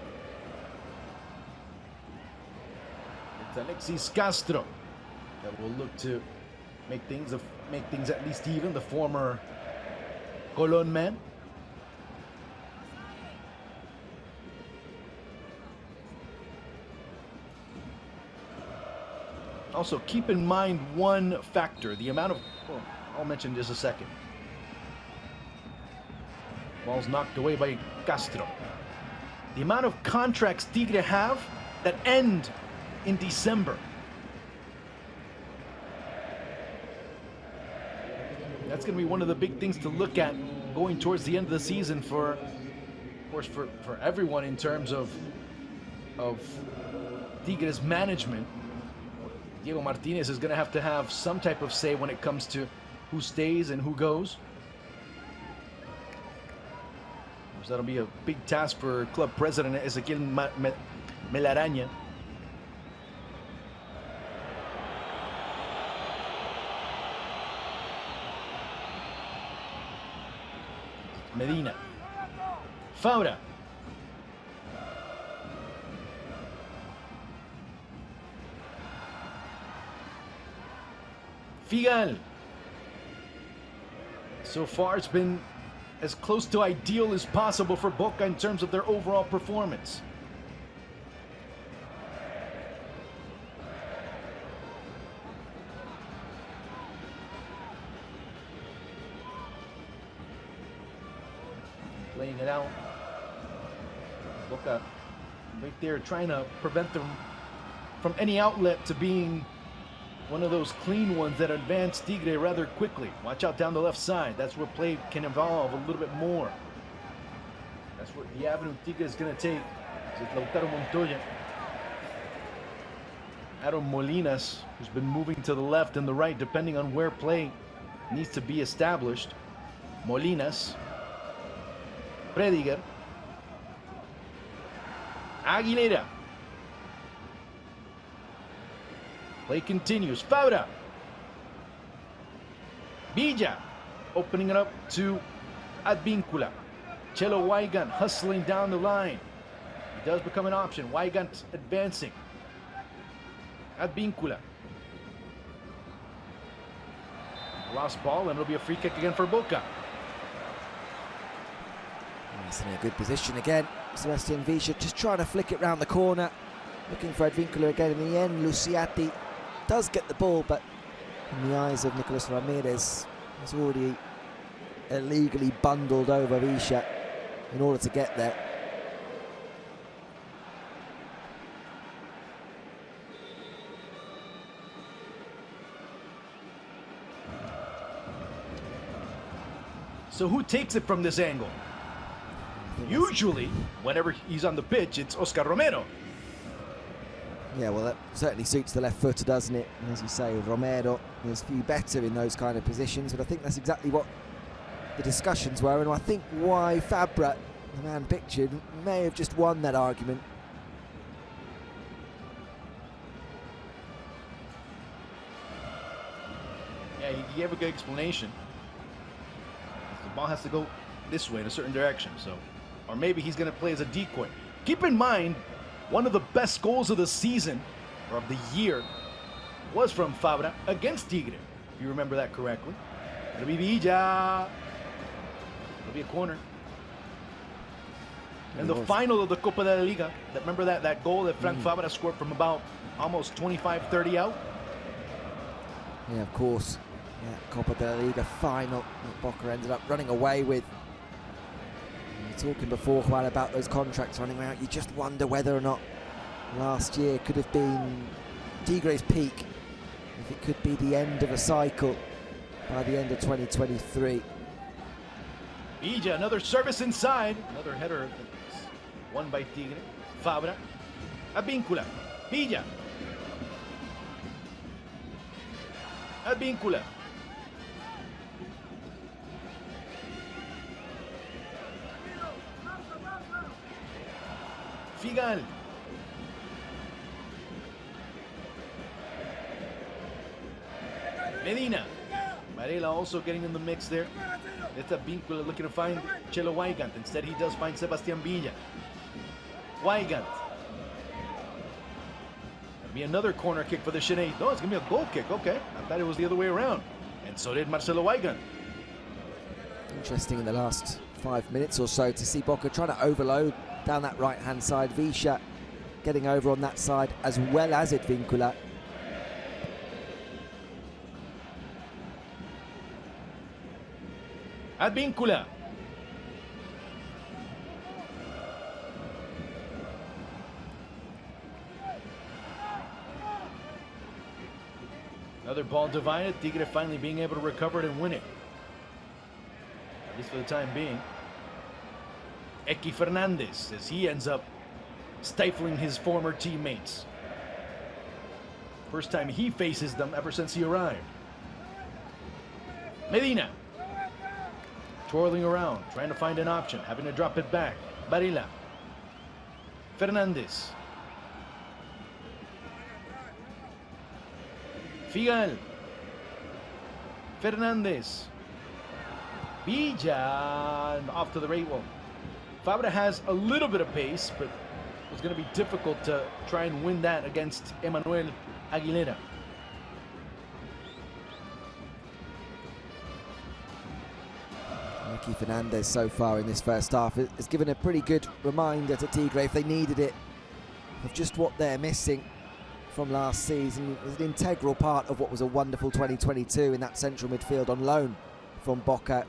S2: It's Alexis Castro that will look to make things at least even. The former Colón man. Also, keep in mind one factor: the amount of. Well, I'll mention in just a second. Ball's knocked away by Castro. The amount of contracts Tigre have that end in December. That's going to be one of the big things to look at going towards the end of the season for, of course, for everyone in terms of Tigre's management. Diego Martinez is going to have some type of say when it comes to who stays and who goes. So that'll be a big task for club president Ezequiel Melaraña. Medina. Fabra. Figal. So far, it's been as close to ideal as possible for Boca in terms of their overall performance. Playing it out. Boca right there trying to prevent them from any outlet to being one of those clean ones that advance Tigre rather quickly. Watch out down the left side. That's where play can evolve a little bit more. That's what the avenue Tigre is going to take. It's Lautaro Montoya. Aaron Molinas, who's been moving to the left and the right depending on where play needs to be established. Molinas. Prediger. Aguilera. Play continues. Fabra. Villa. Opening it up to Advíncula. Chelo Weigand hustling down the line. He does become an option. Weigand advancing. Advíncula. Lost ball, and it'll be a free kick again for Boca.
S1: He's in a good position again. Sebastian Villa just trying to flick it round the corner. Looking for Advíncula again. In the end, Luciati does get the ball, but in the eyes of Nicolas Ramirez, he's already illegally bundled over Villa in order to get there.
S2: So who takes it from this angle? Usually, whenever he's on the pitch, it's Oscar Romero.
S1: Yeah, well, that certainly suits the left footer, doesn't it? And as you say, Romero is few better in those kind of positions, but I think that's exactly what the discussions were, and I think why Fabra, the man pictured, may have just won that argument.
S2: Yeah, he gave a good explanation. The ball has to go this way in a certain direction, so, or maybe he's going to play as a decoy. Keep in mind, one of the best goals of the season, or of the year, was from Fabra against Tigre, if you remember that correctly. It'll be Villa. It'll be a corner. And the final of the Copa de la Liga, remember that goal that Frank Fabra scored from about almost 25-30 out?
S1: Yeah, of course. Yeah, Copa de la Liga final that Boca ended up running away with. Talking before, Juan, about those contracts running out, you just wonder whether or not last year could have been Tigre's peak, if it could be the end of a cycle by the end of 2023.
S2: Villa, another service inside, another header that's won by Tigre. Fabra, Advíncula, Villa. Advíncula. Figal. Medina. Varela also getting in the mix there. It's Advíncula looking to find Chelo Weigand. Instead, he does find Sebastián Villa. Weigand. Gonna be another corner kick for the Chinese. No, it's going to be a goal kick. Okay. I thought it was the other way around. And so did Marcelo Weigand.
S1: Interesting in the last 5 minutes or so to see Boca trying to overload down that right-hand side. Visha getting over on that side as well as Advíncula.
S2: Advíncula. Another ball divided. Tigre finally being able to recover it and win it. At least for the time being. Ekki Fernandez as he ends up stifling his former teammates. First time he faces them ever since he arrived. Medina. Twirling around, trying to find an option, having to drop it back. Varela. Fernandez. Figal. Fernandez. Villa. Off to the right one. Fabra has a little bit of pace, but it's going to be difficult to try and win that against Emmanuel Aguilera.
S1: Aquí Fernandez so far in this first half has given a pretty good reminder to Tigre, if they needed it, of just what they're missing from last season. It was an integral part of what was a wonderful 2022 in that central midfield on loan from Boca.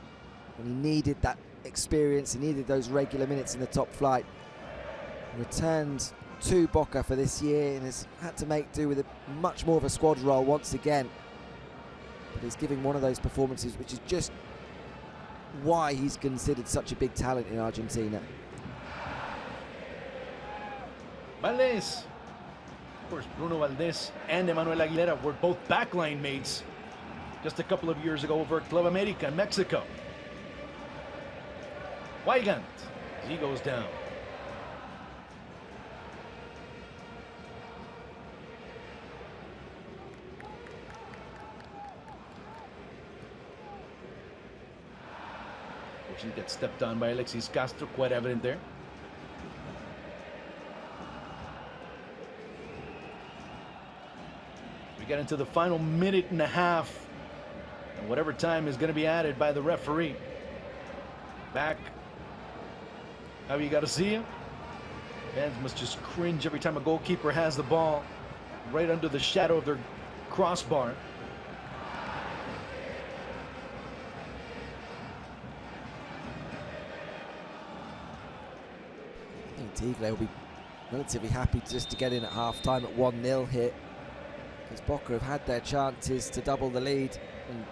S1: And he needed that experience, he needed those regular minutes in the top flight. Returned to Boca for this year and has had to make do with a much more of a squad role once again. But he's giving one of those performances which is just why he's considered such a big talent in Argentina.
S2: Valdés. Of course, Bruno Valdés and Emmanuel Aguilera were both backline mates just a couple of years ago over at Club America in Mexico. Weigand, he goes down. She gets stepped on by Alexis Castro, quite evident there. We get into the final minute and a half, and whatever time is going to be added by the referee. Back, Javi Garcia. Fans must just cringe every time a goalkeeper has the ball right under the shadow of their crossbar.
S1: Tigre will be relatively happy just to get in at half-time at 1-0 here, because Boca have had their chances to double the lead and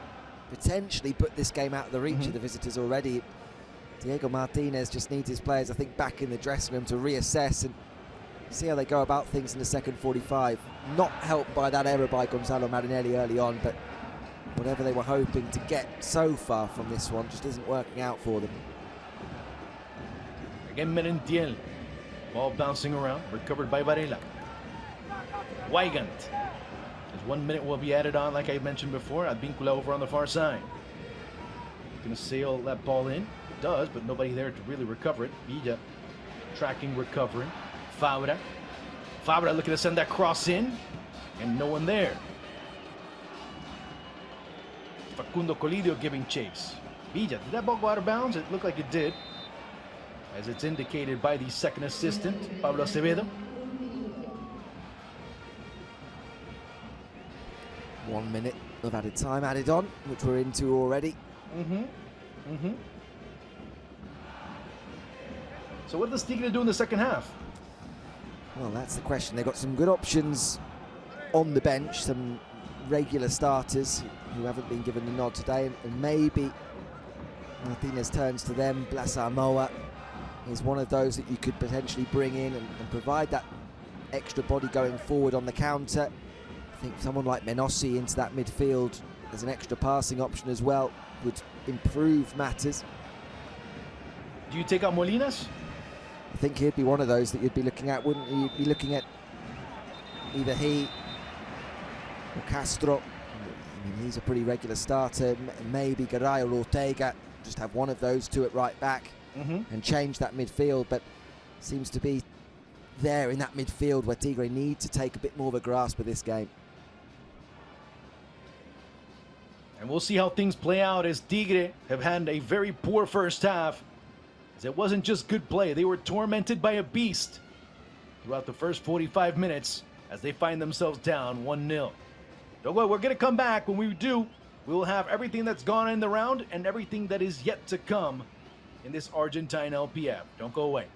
S1: potentially put this game out of the reach of the visitors already. Diego Martinez just needs his players, I think, back in the dressing room to reassess and see how they go about things in the second 45. Not helped by that error by Gonzalo Marinelli early on, but whatever they were hoping to get so far from this one just isn't working out for them.
S2: Again, Merentiel. Ball bouncing around, recovered by Varela. Weigand. As 1 minute will be added on, like I mentioned before. Advíncula over on the far side. Going to sail that ball in. It does, but nobody there to really recover it. Villa tracking, recovering. Fabra. Fabra looking to send that cross in, and no one there. Facundo Colidio giving chase. Villa, did that ball go out of bounds? It looked like it did, as it's indicated by the second assistant, Pablo Acevedo.
S1: 1 minute of added time added on, which we're into already.
S2: So what does Tigre do in the second half?
S1: Well, that's the question. They've got some good options on the bench, some regular starters who haven't been given the nod today, and maybe Martinez turns to them. Blas Armoa is one of those that you could potentially bring in and provide that extra body going forward on the counter. I think someone like Menossi into that midfield there's an extra passing option as well, would improve matters.
S2: Do you take out Molinas?
S1: I think he'd be one of those that you'd be looking at, wouldn't you? You'd be looking at either he or Castro. I mean, he's a pretty regular starter. Maybe Garay or Ortega, just have one of those two at right back and change that midfield. But seems to be there in that midfield where Tigre need to take a bit more of a grasp of this game.
S2: And we'll see how things play out, as Tigre have had a very poor first half. As it wasn't just good play, they were tormented by a beast throughout the first 45 minutes as they find themselves down 1-0. Don't go, we're going to come back. When we do, we will have everything that's gone in the round and everything that is yet to come in this Argentine LPF. Don't go away.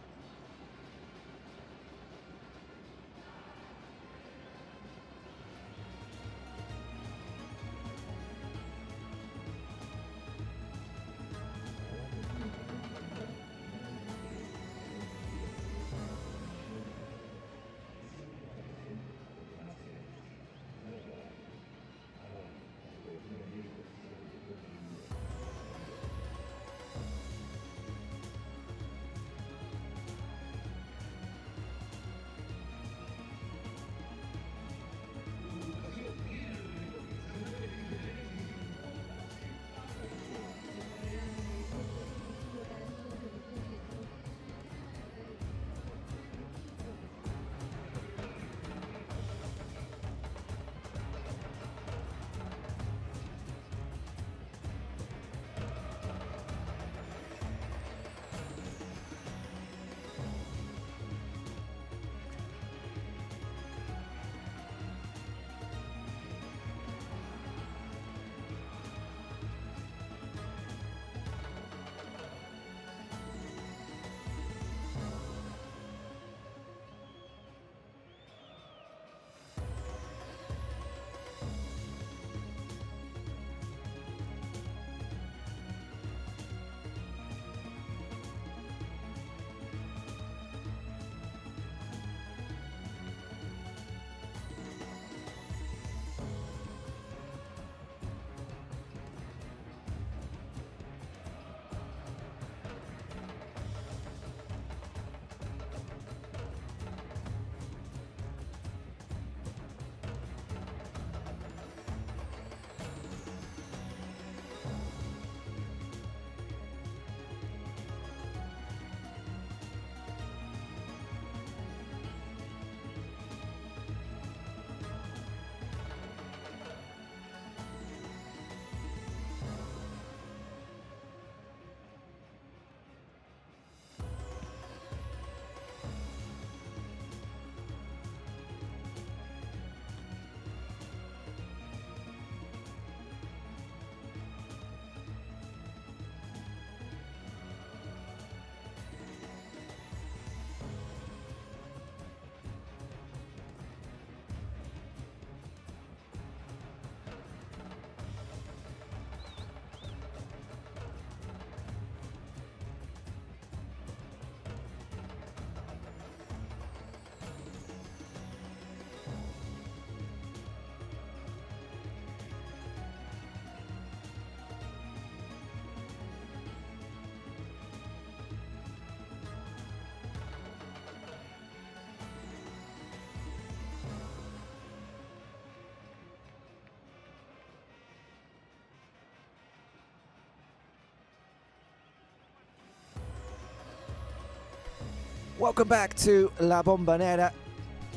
S1: Welcome back to La Bombonera,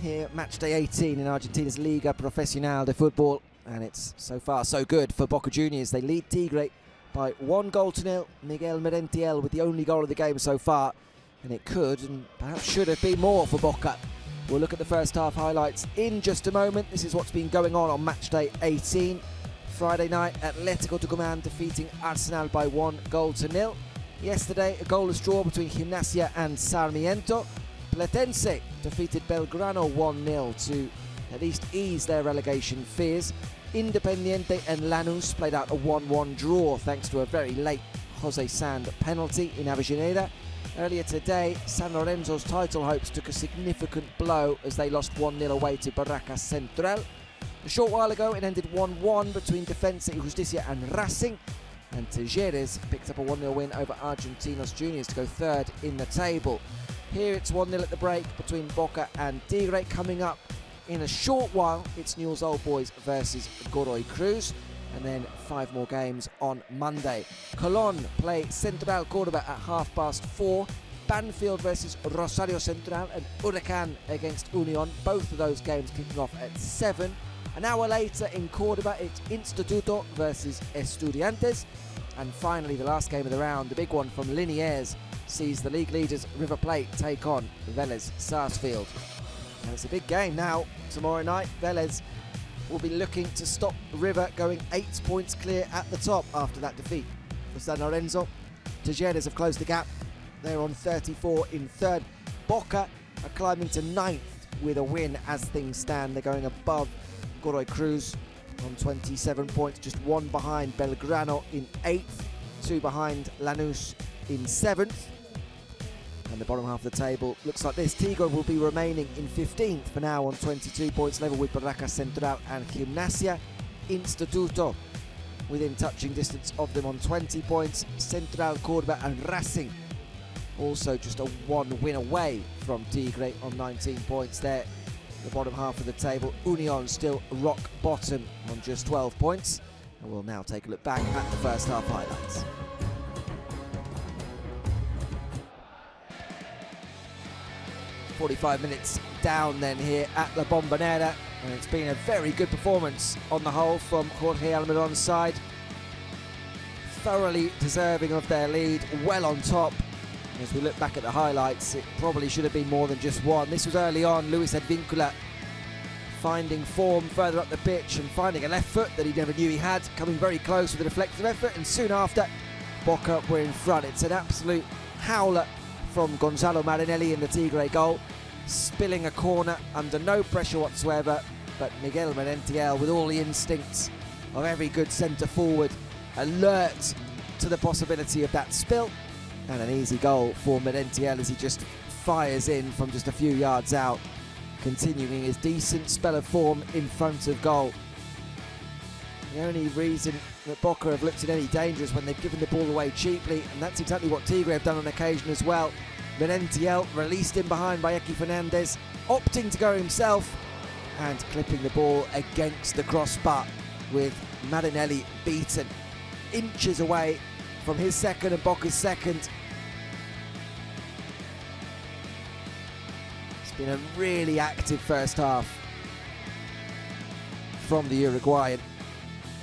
S1: here match day 18 in Argentina's Liga Profesional de Football, and it's so far so good for Boca Juniors. They lead Tigre by 1-0. Miguel Merentiel with the only goal of the game so far, and it could and perhaps should have been more for Boca. We'll look at the first half highlights in just a moment. This is what's been going on match day 18. Friday night, Atlético Tucumán defeating Arsenal by 1-0. Yesterday, a goalless draw between Gimnasia and Sarmiento. Platense defeated Belgrano 1-0 to at least ease their relegation fears. Independiente and Lanús played out a 1-1 draw thanks to a very late Jose Sand penalty in Avellaneda. Earlier today, San Lorenzo's title hopes took a significant blow as they lost 1-0 away to Barracas Central. A short while ago, it ended 1-1 between Defensa y Justicia and Racing, and Tigre picked up a 1-0 win over Argentinos Juniors to go third in the table. Here it's 1-0 at the break between Boca and Tigre. Coming up in a short while, it's Newell's Old Boys versus Godoy Cruz, and then 5 more games on Monday. Colón play Central Córdoba at 4:30. Banfield versus Rosario Central, and Huracán against Unión. Both of those games kicking off at 7. An hour later in Córdoba, it's Instituto versus Estudiantes. And finally, the last game of the round, the big one from Liniers, sees the league leaders Ríver Plate take on Vélez Sarsfield. And it's a big game now. Tomorrow night, Vélez will be looking to stop Ríver going 8 points clear at the top after that defeat for San Lorenzo. Tigres have closed the gap. They're on 34 in third. Boca are climbing to 9th with a win as things stand. They're going above Godoy Cruz on 27 points, just 1 behind Belgrano in 8th, 2 behind Lanús in 7th. And the bottom half of the table looks like this. Tigre will be remaining in 15th for now on 22 points, level with Barracas Central and Gimnasia. Instituto within touching distance of them on 20 points. Central Córdoba and Racing also just a 1 win away from Tigre on 19 points there. The bottom half of the table, Unión still rock bottom on just 12 points. And we'll now take a look back at the first half highlights. "45 minutes down then here at La Bombonera, and it's been a very good performance on the whole from Jorge Almiron's side. Thoroughly deserving of their lead, well on top. As we look back at the highlights, it probably should have been more than just one. This was early on, Luis Advíncula finding form further up the pitch and finding a left foot that he never knew he had, coming very close with a deflective effort, and soon after, Boca were in front. It's an absolute howler from Gonzalo Marinelli in the Tigre goal, spilling a corner under no pressure whatsoever, but Miguel Merentiel, with all the instincts of every good centre-forward, alert to the possibility of that spill. And an easy goal for Merentiel as he just fires in from just a few yards out, continuing his decent spell of form in front of goal. The only reason that Boca have looked in any danger is when they've given the ball away cheaply, and that's exactly what Tigre have done on occasion as well. Merentiel released in behind by Eki Fernandez, opting to go himself and clipping the ball against the crossbar, with Marinelli beaten inches away from his second and Boca's second. It's been a really active first half from the Uruguayan,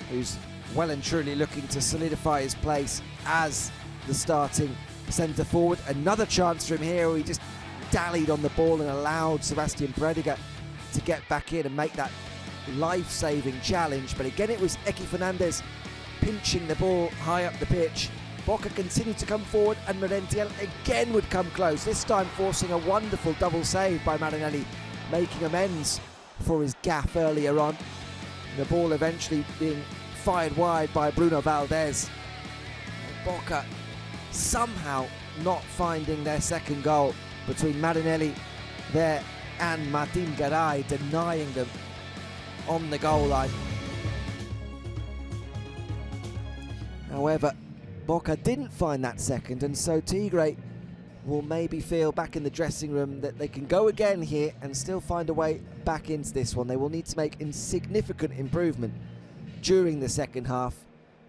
S1: who's well and truly looking to solidify his place as the starting centre forward. Another chance for him here where he just dallied on the ball and allowed Sebastian Prediger to get back in and make that life-saving challenge. But again, it was Eki Fernandez pinching the ball high up the pitch. Boca continued to come forward, and Merentiel again would come close, this time forcing a wonderful double save by Marinelli, making amends for his gaffe earlier on. The ball eventually being fired wide by Bruno Valdez. Boca somehow not finding their second goal, between Marinelli there and Martin Garay denying them on the goal line. However, Boca didn't find that second, and so Tigre will maybe feel back in the dressing room that they can go again here and still find a way back into this one. They will need to make insignificant improvement during the second half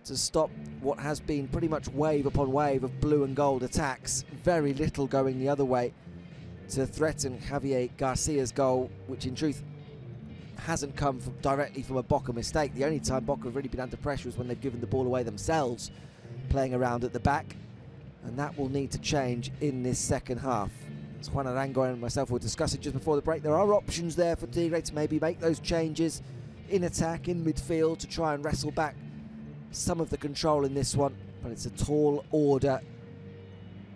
S1: to stop what has been pretty much wave upon wave of blue and gold attacks, very little going the other way, to threaten Javier Garcia's goal, which in truth hasn't come directly from a Boca mistake. The only time Boca have really been under pressure is when they've given the ball away themselves, playing around at the back, and that will need to change in this second half. As Juan Arango and myself were discussing just before the break, there are options there for Tigre to maybe make those changes in attack, in midfield, to try and wrestle back some of the control in this one, but it's a tall order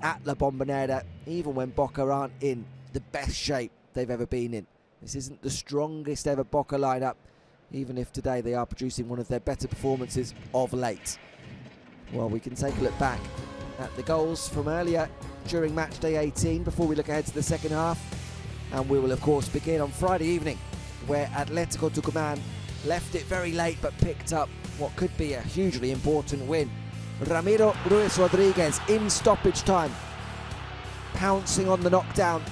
S1: at La Bombonera, even when Boca aren't in the best shape they've ever been in. This isn't the strongest ever Boca lineup, even if today they are producing one of their better performances of late. Well, we can take a look back at the goals from earlier during match day 18 before we look ahead to the second half, and we will of course begin on Friday evening, where Atletico Tucumán left it very late but picked up what could be a hugely important win. Ramiro Ruiz Rodriguez in stoppage time, pouncing on the knockdown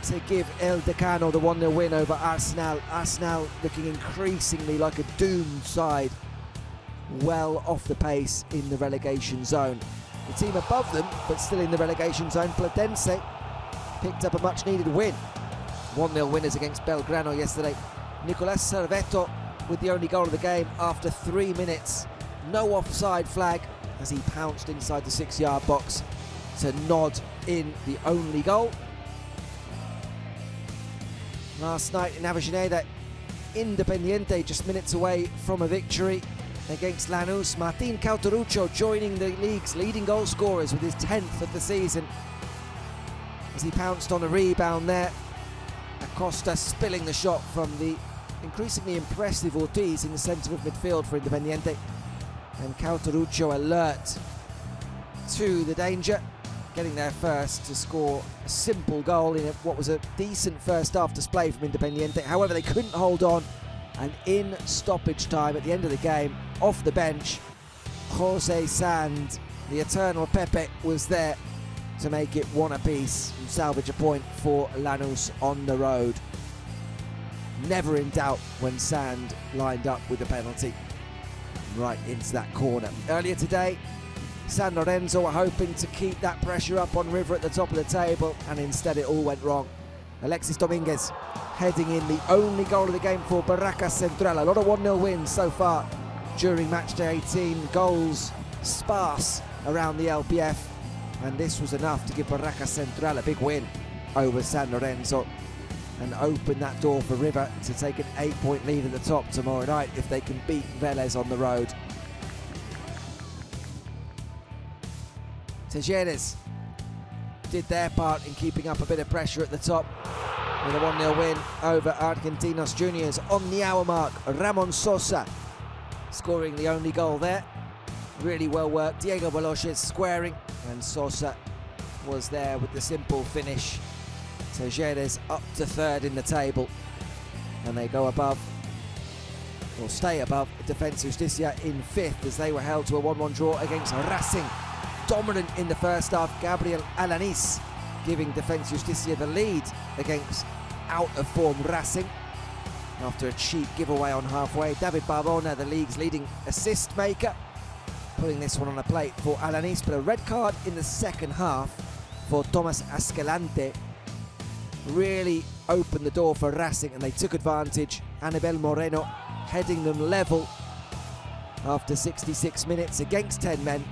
S1: to give El Decano the 1-0 win over Arsenal. Arsenal looking increasingly like a doomed side, well off the pace in the relegation zone. The team above them, but still in the relegation zone, Platense, picked up a much-needed win. 1-0 winners against Belgrano yesterday. Nicolás Servetto with the only goal of the game after 3 minutes. No offside flag as he pounced inside the 6-yard box to nod in the only goal. Last night in Avellaneda, Independiente just minutes away from a victory against Lanús. Martín Cauterucho joining the league's leading goal scorers with his 10th of the season as he pounced on a rebound there. Acosta spilling the shot from the increasingly impressive Ortiz in the centre of midfield for Independiente, and Cauterucho alert to the danger, getting there first to score a simple goal in what was a decent first half display from Independiente. However, they couldn't hold on, and in stoppage time at the end of the game, off the bench, Jose Sand, the eternal Pepe, was there to make it one apiece and salvage a point for Lanús on the road. Never in doubt when Sand lined up with the penalty right into that corner. Earlier today, San Lorenzo were hoping to keep that pressure up on River at the top of the table, and instead it all went wrong. Alexis Dominguez heading in the only goal of the game for Barracas Central. A lot of 1-0 wins so far during match day 18. Goals sparse around the LPF, and this was enough to give Barracas Central a big win over San Lorenzo and open that door for River to take an 8-point lead at the top tomorrow night if they can beat Vélez on the road. Tigres did their part in keeping up a bit of pressure at the top with a 1-0 win over Argentinos Juniors. On the hour mark, Ramon Sosa scoring the only goal there. Really well worked. Diego Baloches squaring, and Sosa was there with the simple finish. Tigres up to third in the table, and they go above, or stay above, Defensa Justicia in fifth as they were held to a 1-1 draw against Racing. Dominant in the first half, Gabriel Alanis giving Defensa Justicia the lead against out-of-form Racing after a cheap giveaway on halfway. David Barbona, the league's leading assist maker, putting this one on a plate for Alanis, but a red card in the second half for Thomas Askelante really opened the door for Racing, and they took advantage. Anibal Moreno heading them level after 66 minutes against 10 men.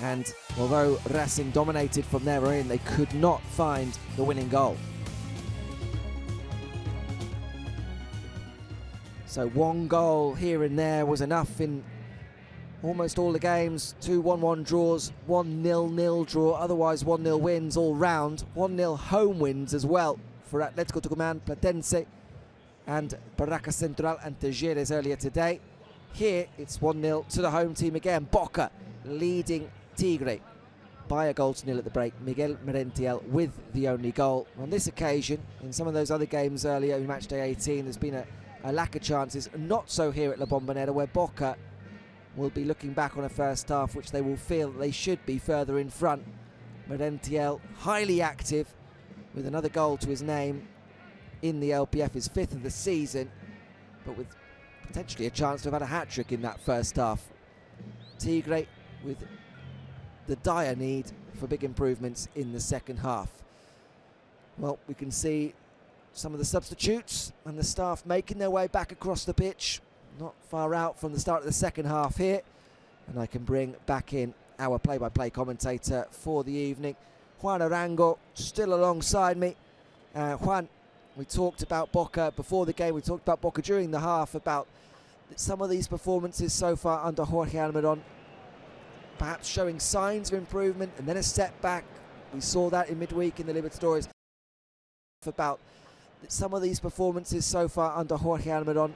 S1: And although Racing dominated from there in, they could not find the winning goal. So one goal here and there was enough in almost all the games. 2 1-1 draws, 1 0-0 draw, otherwise 1-0 wins all round. 1-0 home wins as well for Atletico Tucumán, Platense and Barracas Central and Tigres earlier today. Here it's 1-0 to the home team again. Boca leading Tigre by a 1-0 at the break. Miguel Merentiel with the only goal. On this occasion, in some of those other games earlier in match day 18, there's been a lack of chances. Not so here at La Bombonera, where Boca will be looking back on a first half which they will feel that they should be further in front. Merentiel highly active with another goal to his name in the LPF, his 5th of the season, but with potentially a chance to have had a hat-trick in that first half. Tigre with the dire need for big improvements in the second half. Well, we can see some of the substitutes and the staff making their way back across the pitch, not far out from the start of the second half here, and I can bring back in our play-by-play commentator for the evening, Juan Arango, still alongside me. Juan, we talked about Boca before the game, we talked about Boca during the half, about some of these performances so far under Jorge Almiron, perhaps showing signs of improvement and then a setback. We saw that in midweek in the Libertadores. About some of these performances so far under Jorge Almiron,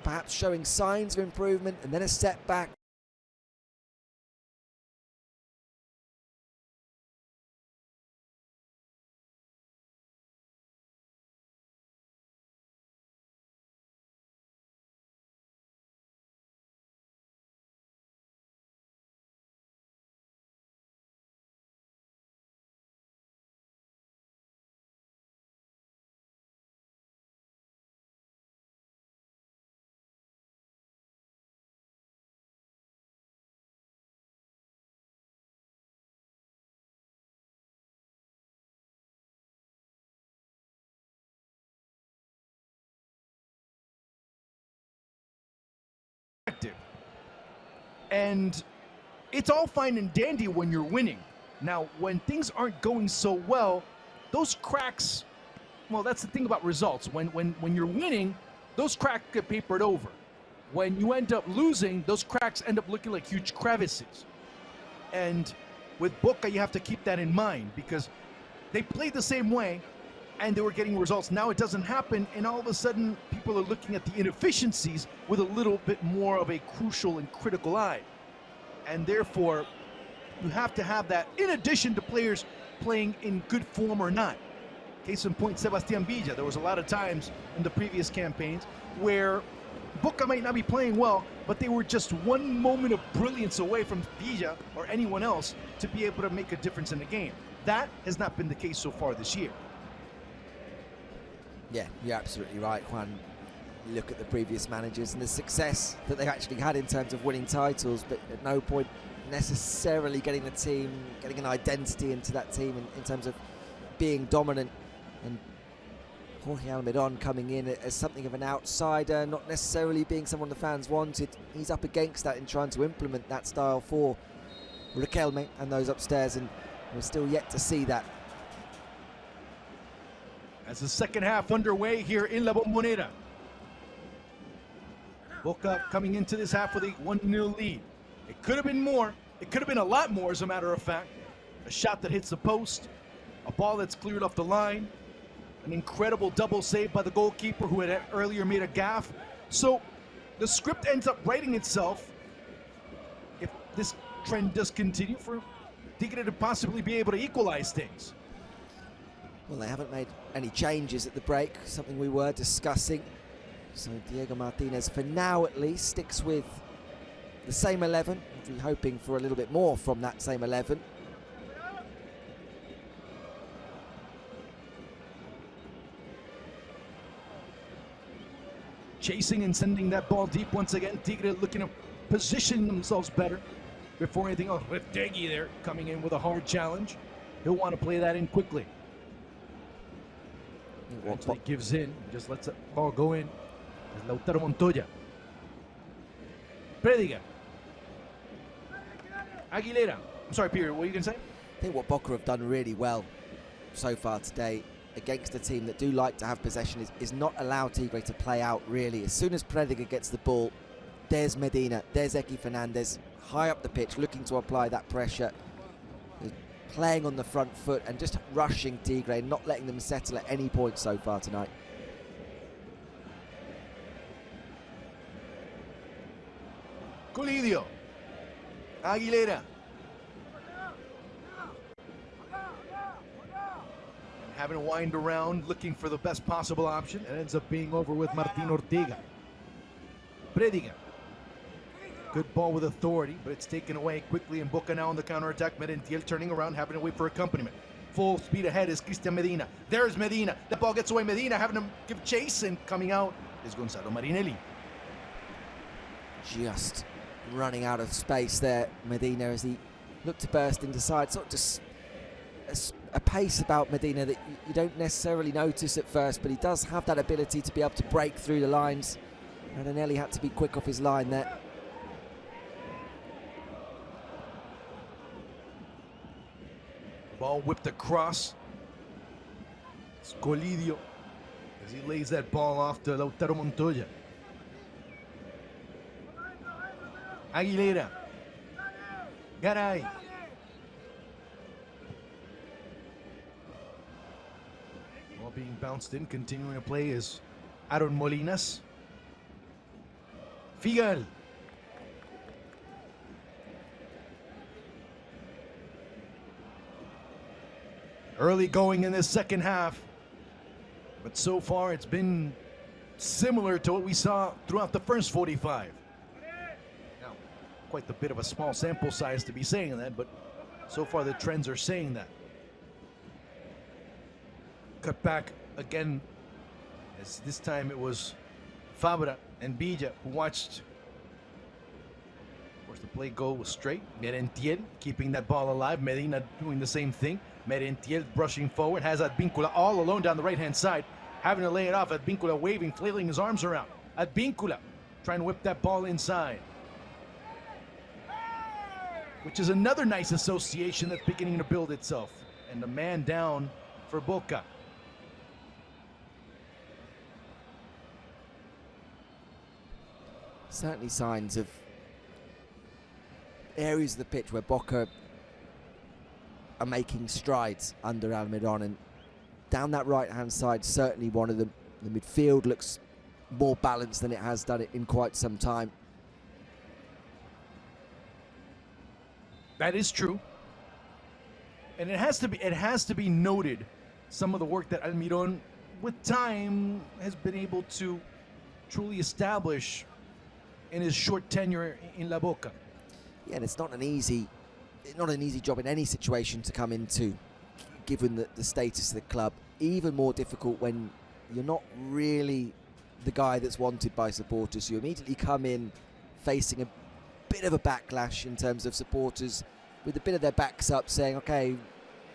S1: perhaps showing signs of improvement and then a setback.
S2: And it's all fine and dandy when you're winning. Now, when things aren't going so well, those cracks, well, that's the thing about results. When you're winning, those cracks get papered over. When you end up losing, those cracks end up looking like huge crevices. And with Boca, you have to keep that in mind because they played the same way and they were getting results. Now it doesn't happen, and all of a sudden, people are looking at the inefficiencies with a little bit more of a crucial and critical eye. And therefore, you have to have that in addition to players playing in good form or not. Case in point, Sebastián Villa. There was a lot of times in the previous campaigns where Boca might not be playing well, but they were just one moment of brilliance away from Villa or anyone else to be able to make a difference in the game. That has not been the case so far this year.
S1: Yeah, you're absolutely right, Juan. You look at the previous managers and the success that they actually had in terms of winning titles, but at no point necessarily getting the team, getting an identity into that team in terms of being dominant. And Jorge Almiron coming in as something of an outsider, not necessarily being someone the fans wanted. He's up against that in trying to implement that style for Riquelme and those upstairs, and we're still yet to see that.
S2: As the second half underway here in La Bombonera. Boca coming into this half with a 1-0 lead. It could have been more. It could have been a lot more, as a matter of fact. A shot that hits the post, a ball that's cleared off the line, an incredible double save by the goalkeeper who had earlier made a gaffe. So the script ends up writing itself, if this trend does continue, for Tigre to possibly be able to equalize things.
S1: Well, they haven't made any changes at the break, something we were discussing. So Diego Martinez, for now at least, sticks with the same 11. We're hoping for a little bit more from that same 11.
S2: Chasing and sending that ball deep once again. Tigre looking to position themselves better before anything else. Üregui there coming in with a hard challenge. He'll want to play that in quickly. Eventually gives in, just lets the ball go in. Lautaro Montoya. Prediga. Aguilera. I'm sorry, Peter, what were you going to say?
S1: I think what Boca have done really well so far today against a team that do like to have possession is not allow Tigre to play out, really. As soon as Prediga gets the ball, there's Medina, there's Eki Fernandez, high up the pitch, looking to apply that pressure. Playing on the front foot and just rushing Tigre, not letting them settle at any point so far tonight.
S2: Colidio. Aguilera. And having to wind around, looking for the best possible option. It ends up being over with Martín Ortega. Prediga. Good ball with authority, but it's taken away quickly, and Boca now on the counterattack. Merentiel turning around, having to wait for accompaniment. Full speed ahead is Cristian Medina. There's Medina. The ball gets away. Medina having to give chase, and coming out is Gonzalo Marinelli.
S1: Just running out of space there, Medina, as he looked to burst into side. Sort of just a pace about Medina that you don't necessarily notice at first, but he does have that ability to be able to break through the lines. Marinelli had to be quick off his line there.
S2: Ball whipped across. It's Colidio as he lays that ball off to Lautaro Montoya. Aguilera. Garay. Ball being bounced in, continuing to play is Aaron Molinas. Figal. Early going in this second half, but so far it's been similar to what we saw throughout the first 45. Now, quite a bit of a small sample size to be saying that, but so far the trends are saying that. Cut back again, as this time it was Fabra and Villa who watched. Of course, the play goal was straight. Merentiel keeping that ball alive. Medina doing the same thing. Merentiel brushing forward, has Advíncula all alone down the right-hand side, having to lay it off. Advíncula waving, flailing his arms around. Advíncula trying to whip that ball inside. which is another nice association that's beginning to build itself. And the man down for Boca.
S1: Certainly signs of areas of the pitch where Boca are making strides under Almiron, and down that right-hand side, certainly one of them. The midfield looks more balanced than it has done it in quite some time.
S2: That is true. And it has to be noted, some of the work that Almiron, with time, has been able to truly establish in his short tenure in La Boca.
S1: Yeah, and it's not an easy job in any situation to come into, given the status of the club. Even more difficult when you're not really the guy that's wanted by supporters. You immediately come in facing a bit of a backlash in terms of supporters with a bit of their backs up saying, okay,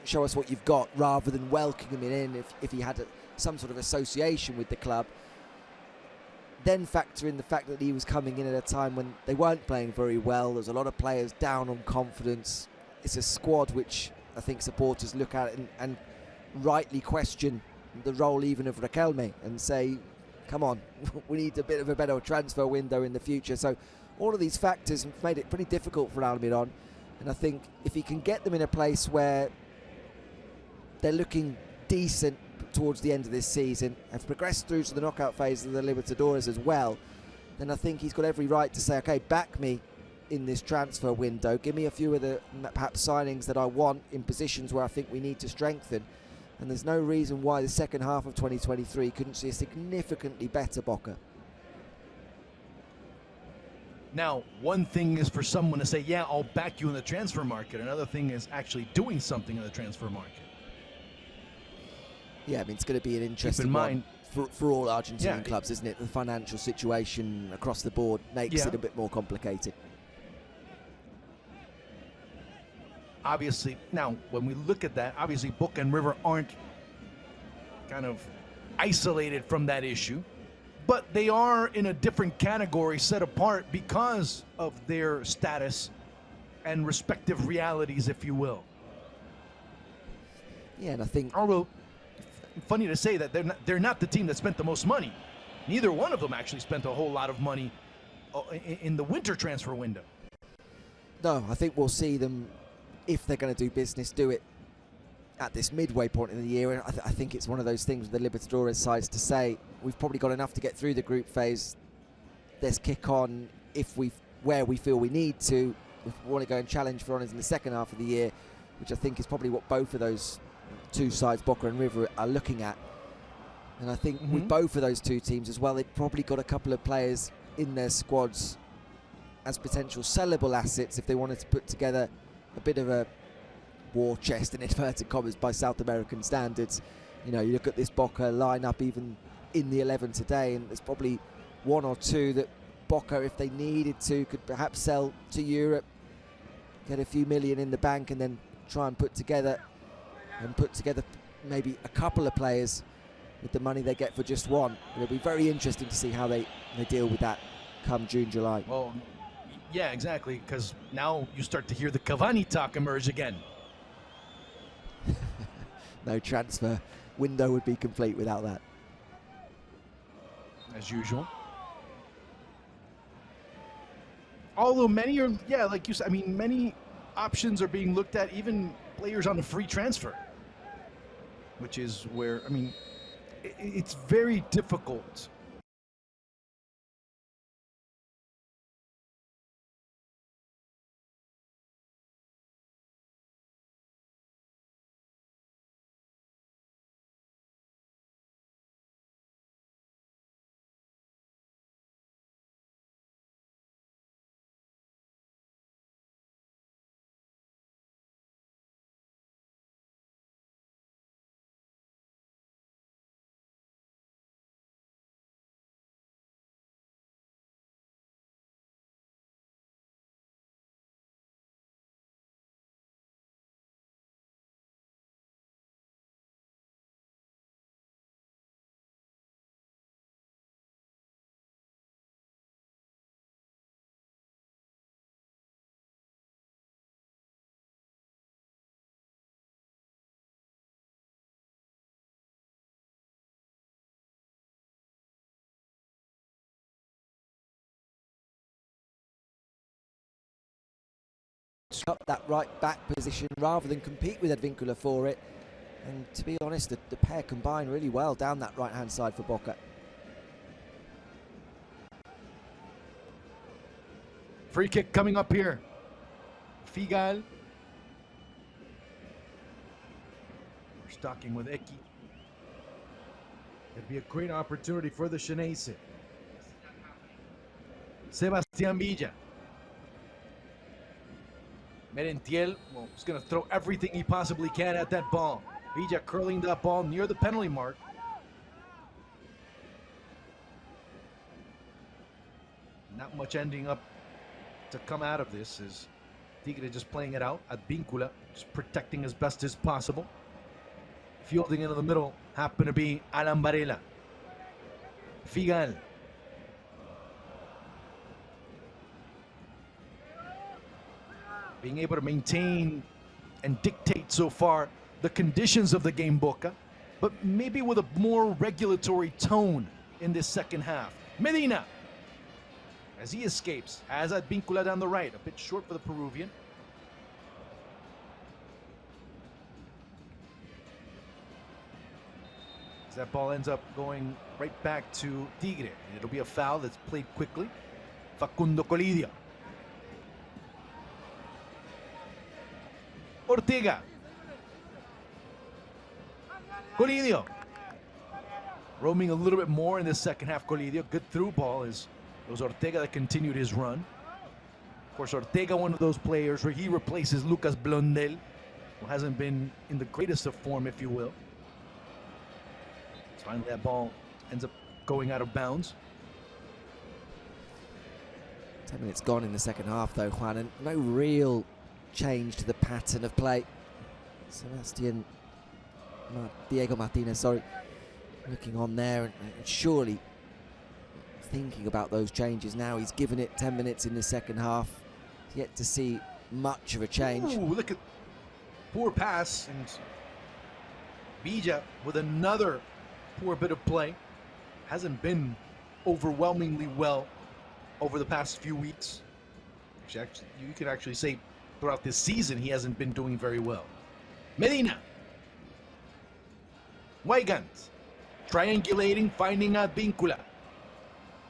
S1: show us what you've got, rather than welcoming him in if he had some sort of association with the club. Then factor in the fact that he was coming in at a time when they weren't playing very well. There's a lot of players down on confidence. It's a squad which I think supporters look at and rightly question the role even of Riquelme and say, come on, we need a bit of a better transfer window in the future. So all of these factors have made it pretty difficult for Almiron, and I think if he can get them in a place where they're looking decent towards the end of this season, have progressed through to the knockout phase of the Libertadores as well, then I think he's got every right to say, okay, back me in this transfer window, give me a few of the perhaps signings that I want in positions where I think we need to strengthen. And there's no reason why the second half of 2023 couldn't see a significantly better Boca.
S2: Now, one thing is for someone to say, yeah, I'll back you in the transfer market. Another thing is actually doing something in the transfer market.
S1: Yeah, I mean, it's going to be an interesting one for all Argentinian
S2: Yeah,
S1: clubs, isn't it? The financial situation across the board makes it a bit more complicated.
S2: Obviously, now, when we look at that, obviously Boca and River aren't kind of isolated from that issue, but they are in a different category, set apart because of their status and respective realities, if you will.
S1: Yeah, and I think,
S2: although funny to say that they're not the team that spent the most money. Neither one of them actually spent a whole lot of money in the winter transfer window.
S1: No, I think we'll see them, if they're going to do business, do it at this midway point in the year. And I think it's one of those things with the Libertadores sides to say, we've probably got enough to get through the group phase. Let's kick on where we feel we need to. If we want to go and challenge for honours in the second half of the year, which I think is probably what both of those two sides, Boca and River, are looking at. And I think with both of those two teams as well, they've probably got a couple of players in their squads as potential sellable assets if they wanted to put together a bit of a war chest, in inverted commas, by South American standards. You know, you look at this Boca lineup even in the 11 today, and there's probably one or two that Boca, if they needed to, could perhaps sell to Europe, get a few million in the bank, and then try and put together maybe a couple of players with the money they get for just one. It'll be very interesting to see how they deal with that come June, July.
S2: Well, yeah, exactly, because now you start to hear the Cavani talk emerge again.
S1: No transfer window would be complete without that.
S2: As usual. Although many are, yeah, like you said, I mean, many options are being looked at, even players on a free transfer, which is where, I mean, it's very difficult
S1: up that right back position rather than compete with Advíncula for it. And to be honest, the pair combine really well down that right-hand side for Boca.
S2: Free kick coming up here. Figal. We're stocking with Εκεί. It'd be a great opportunity for the Xeneize. Sebastián Villa. Merentiel, well, he's going to throw everything he possibly can at that ball. Villa curling that ball near the penalty mark. Not much ending up to come out of this, is Tigre just playing it out. Advíncula just protecting as best as possible. Fielding into the middle happened to be Alan Varela. Figal. Being able to maintain and dictate so far the conditions of the game, Boca, but maybe with a more regulatory tone in this second half. Medina, as he escapes, has Advíncula down the right, a bit short for the Peruvian. As that ball ends up going right back to Tigre. It'll be a foul that's played quickly. Facundo Colidio. Ortega. Colidio. Roaming a little bit more in the second half, Colidio. Good through ball. It was Ortega that continued his run. Of course, Ortega, one of those players where he replaces Lucas Blondel, who hasn't been in the greatest of form, if you will. So finally, that ball ends up going out of bounds.
S1: 10 minutes gone in the second half, though, Juan, and no real change to the pattern of play. Diego Martinez, sorry, looking on there and surely thinking about those changes now. He's given it 10 minutes in the second half. Yet to see much of a change.
S2: Ooh, look at poor pass, and Villa with another poor bit of play. Hasn't been overwhelmingly well over the past few weeks. Actually, you could actually say throughout this season he hasn't been doing very well. Medina. Weigand. Triangulating, finding Advíncula.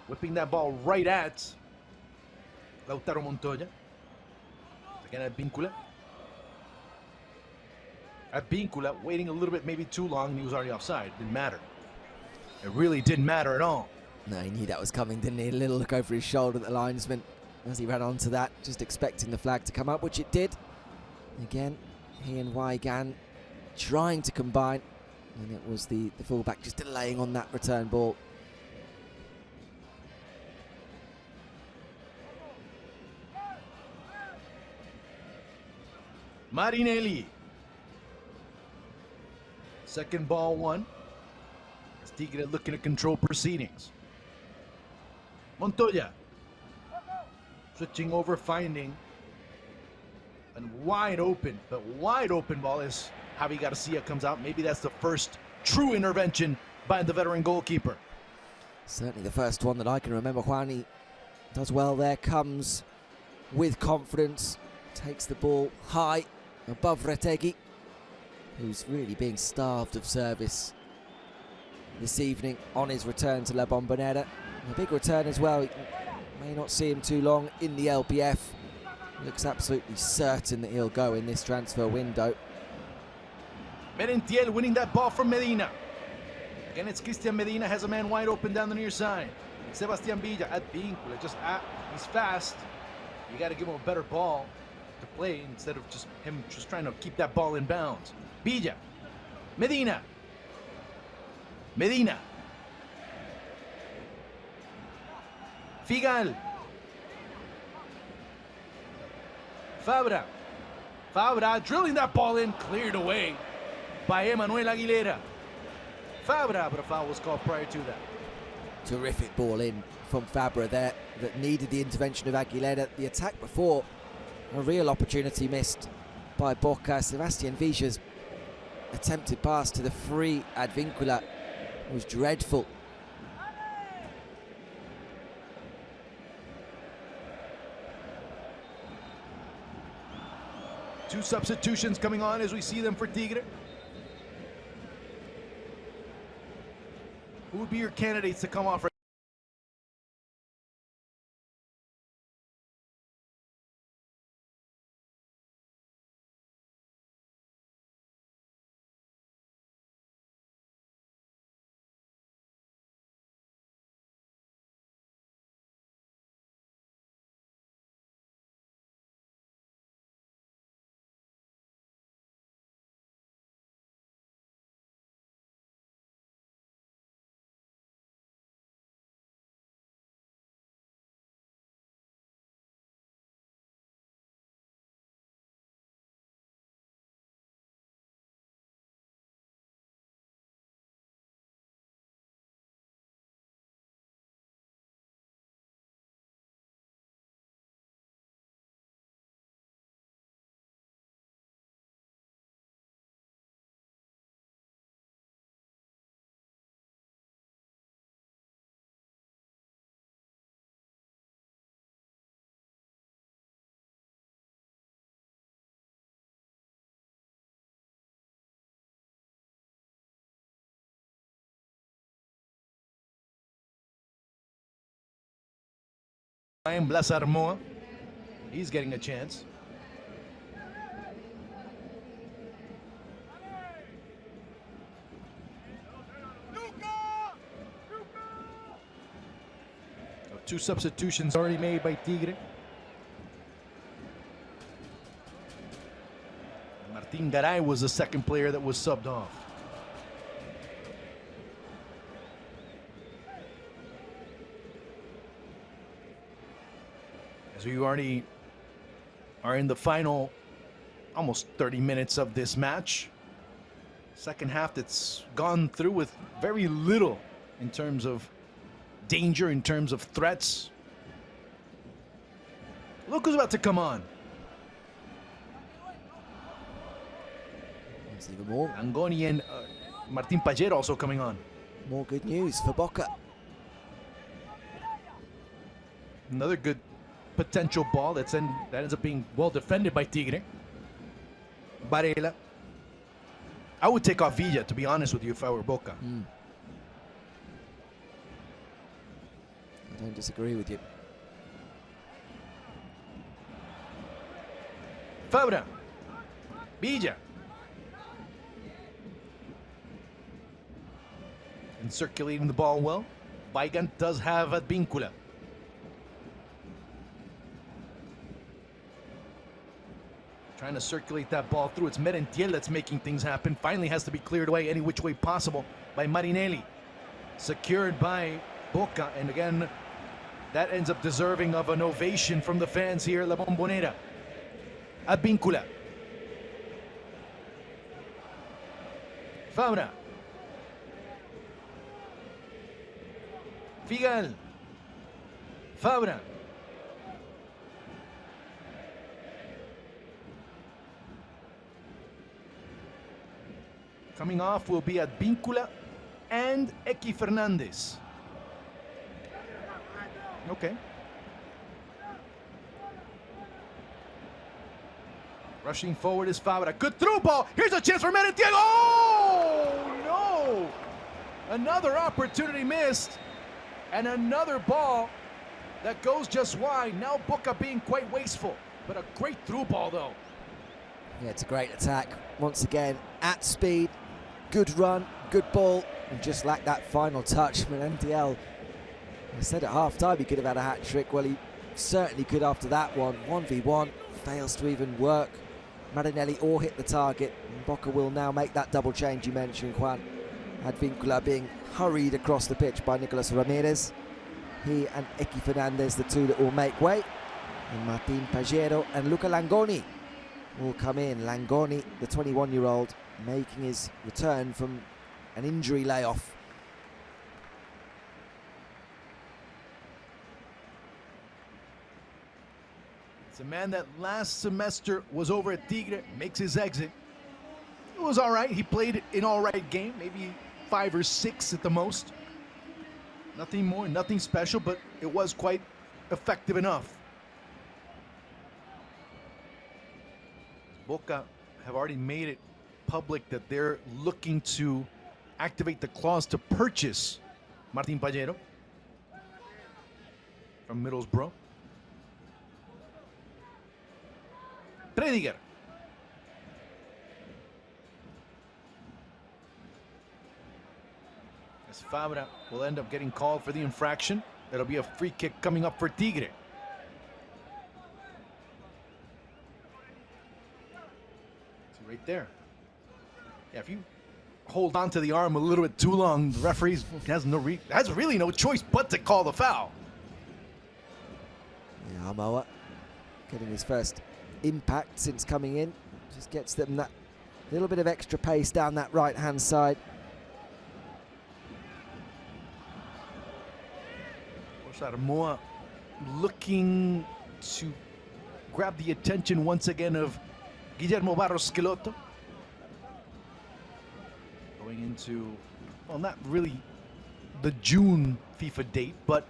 S2: Whipping that ball right at Lautaro Montoya. Again, Advíncula. Advíncula waiting a little bit, maybe too long, and he was already offside. Didn't matter. It really didn't matter at all.
S1: No, he knew that was coming, didn't he? A little look over his shoulder at the linesman as he ran onto that, just expecting the flag to come up, which it did. Again, he and Weigand trying to combine, and it was the fullback just delaying on that return ball.
S2: Marinelli. Second ball one. As Tigre looking to control proceedings. Montoya. Switching over, finding a wide open ball as Javi Garcia comes out. Maybe that's the first true intervention by the veteran goalkeeper.
S1: Certainly the first one that I can remember. Juan, he does well there, comes with confidence, takes the ball high above Retegui, who's really being starved of service this evening on his return to La Bombonera. A big return as well. You may not see him too long in the LPF. Looks absolutely certain that he'll go in this transfer window.
S2: Merentiel winning that ball from Medina. Again, it's Christian Medina, has a man wide open down the near side. Sebastián Villa at Advíncula, he's fast. You got to give him a better ball to play instead of just him trying to keep that ball in bounds. Villa, Medina. Figal. Fabra drilling that ball in, cleared away by Emmanuel Aguilera. Fabra, but a foul was called prior to that.
S1: Terrific ball in from Fabra there that needed the intervention of Aguilera. The attack before, a real opportunity missed by Boca. Sebastián Villa's attempted pass to the free Advíncula was dreadful.
S2: Two substitutions coming on as we see them for Tigre. Who would be your candidates to come off right? Blas Armoa, he's getting a chance. So 2 substitutions already made by Tigre. Martin Garay was the second player that was subbed off. As we already are in the final almost 30 minutes of this match. Second half that's gone through with very little in terms of danger, in terms of threats. Look who's about to come on.
S1: There's even more.
S2: Angoni and Martin Pajero also coming on.
S1: More good news for Boca.
S2: Another good potential ball that ends up being well defended by Tigre. Varela. I would take off Villa, to be honest with you, if I were Boca.
S1: I don't disagree with you.
S2: Fabra. Villa. And circulating the ball well. Weigand does have Advíncula. Trying to circulate that ball through. It's Merentiel that's making things happen. Finally has to be cleared away any which way possible by Marinelli. Secured by Boca. And again, that ends up deserving of an ovation from the fans here at La Bombonera. Advíncula. Fabra. Figal. Fabra. Coming off will be Advíncula and Ekki Fernandez. Okay. Rushing forward is Fabra. Good through ball. Here's a chance for Merentiel. Oh, no. Another opportunity missed. And another ball that goes just wide. Now Boca being quite wasteful. But a great through ball, though.
S1: Yeah, it's a great attack. Once again, at speed. Good run, good ball, and just lacked that final touch. Merentiel, I said at half-time he could have had a hat-trick. Well, he certainly could after that one. 1v1, fails to even work. Marinelli or hit the target. And Boca will now make that double change you mentioned, Juan. Advíncula being hurried across the pitch by Nicolas Ramirez. He and Ekki Fernandez, the two that will make way. And Martin Pajero and Luca Langoni will come in. Langoni, the 21-year-old, making his return from an injury layoff.
S2: It's a man that last semester was over at Tigre, makes his exit. It was all right. He played an all right game, maybe 5 or 6 at the most. Nothing more, nothing special, but it was quite effective enough. Boca have already made it public that they're looking to activate the clause to purchase Martín Pallero from Middlesbrough. Prediger. As Fabra will end up getting called for the infraction. That'll be a free kick coming up for Tigre. See right there. Yeah, if you hold on to the arm a little bit too long, the referee has really no choice but to call the foul.
S1: Yeah, Amoa getting his first impact since coming in. Just gets them that little bit of extra pace down that right-hand side.
S2: Samoa looking to grab the attention once again of Guillermo Barros Schelotto. Going into, well, not really the June FIFA date, but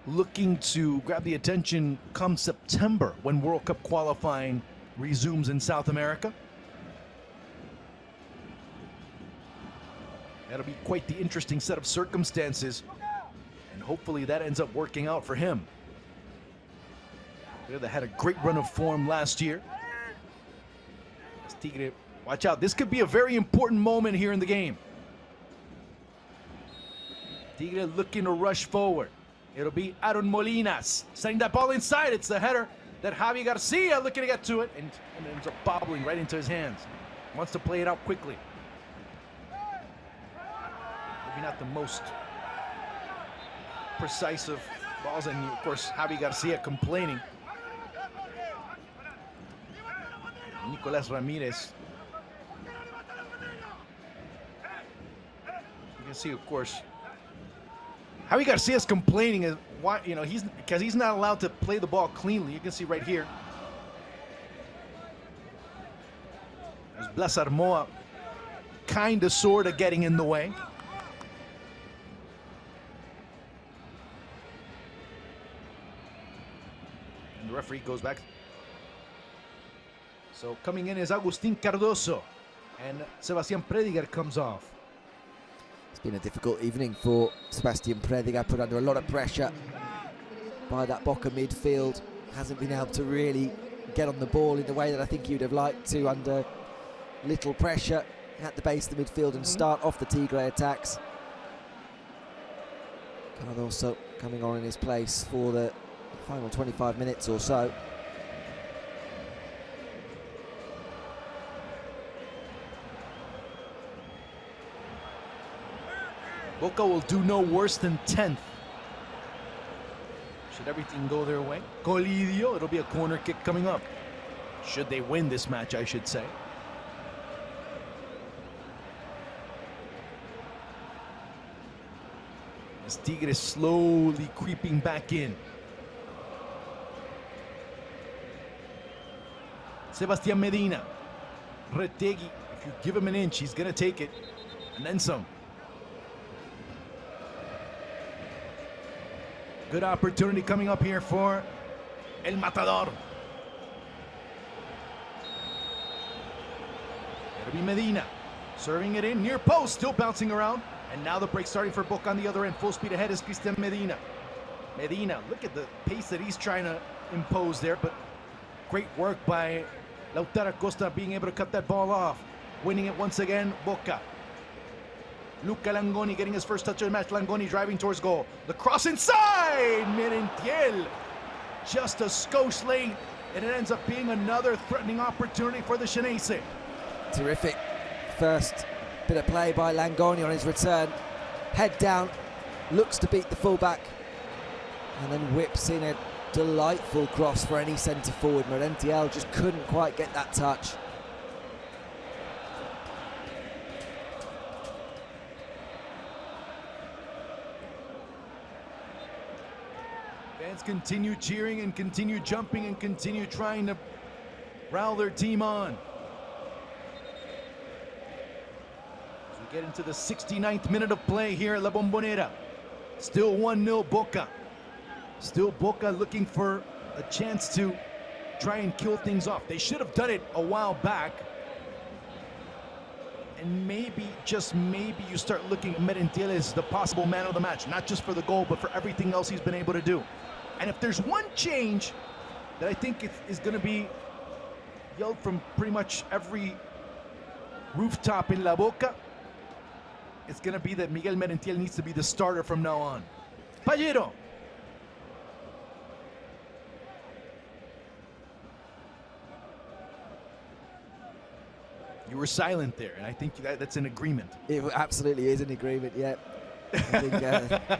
S2: looking to grab the attention come September when World Cup qualifying resumes in South America. That'll be quite the interesting set of circumstances. And hopefully that ends up working out for him. They had a great run of form last year. Tigre, watch out. This could be a very important moment here in the game. Tigre looking to rush forward. It'll be Aaron Molinas sending that ball inside. It's the header that Javi Garcia looking to get to it, and ends up bobbling right into his hands. Wants to play it out quickly. Maybe not the most precise of balls, and of course Javi Garcia complaining. Nicolás Ramirez. You can see, of course, Javi Garcia's complaining is why, because he's not allowed to play the ball cleanly. You can see right here. There's Blas Armoa kind of sort of getting in the way. The referee goes back. So coming in is Agustín Cardoso, and Sebastián Prediger comes off.
S1: It's been a difficult evening for Sebastián Prediger, put under a lot of pressure by that Boca midfield. Hasn't been able to really get on the ball in the way that I think you'd have liked to under little pressure at the base of the midfield and start off the Tigre attacks. Cardoso coming on in his place for the final 25 minutes or so.
S2: Boca will do no worse than 10th. Should everything go their way. Colidio, it'll be a corner kick coming up. Should they win this match, I should say. As Tigre slowly creeping back in. Sebastián Medina. Retegui, if you give him an inch, he's gonna take it. And then some. Good opportunity coming up here for El Matador. It'll be Medina. Serving it in near post, still bouncing around. And now the break starting for Boca on the other end. Full speed ahead is Cristian Medina. Medina, look at the pace that he's trying to impose there, but great work by Lautaro Costa being able to cut that ball off. Winning it once again, Boca. Luca Langoni getting his first touch of the match. Langoni driving towards goal. The cross inside! Merentiel just a skosh late, and it ends up being another threatening opportunity for the Xeneize.
S1: Terrific first bit of play by Langoni on his return. Head down, looks to beat the fullback, and then whips in a delightful cross for any centre forward. Merentiel just couldn't quite get that touch.
S2: Fans continue cheering and continue jumping and continue trying to rile their team on. As we get into the 69th minute of play here at La Bombonera. Still 1-0 Boca. Still Boca looking for a chance to try and kill things off. They should have done it a while back. And maybe, just maybe, you start looking at Merentiel as the possible man of the match, not just for the goal, but for everything else he's been able to do. And if there's one change that I think is going to be yelled from pretty much every rooftop in La Boca, it's going to be that Miguel Merentiel needs to be the starter from now on. Pallero. You were silent there, and I think that's an agreement.
S1: It absolutely is an agreement, yeah. I think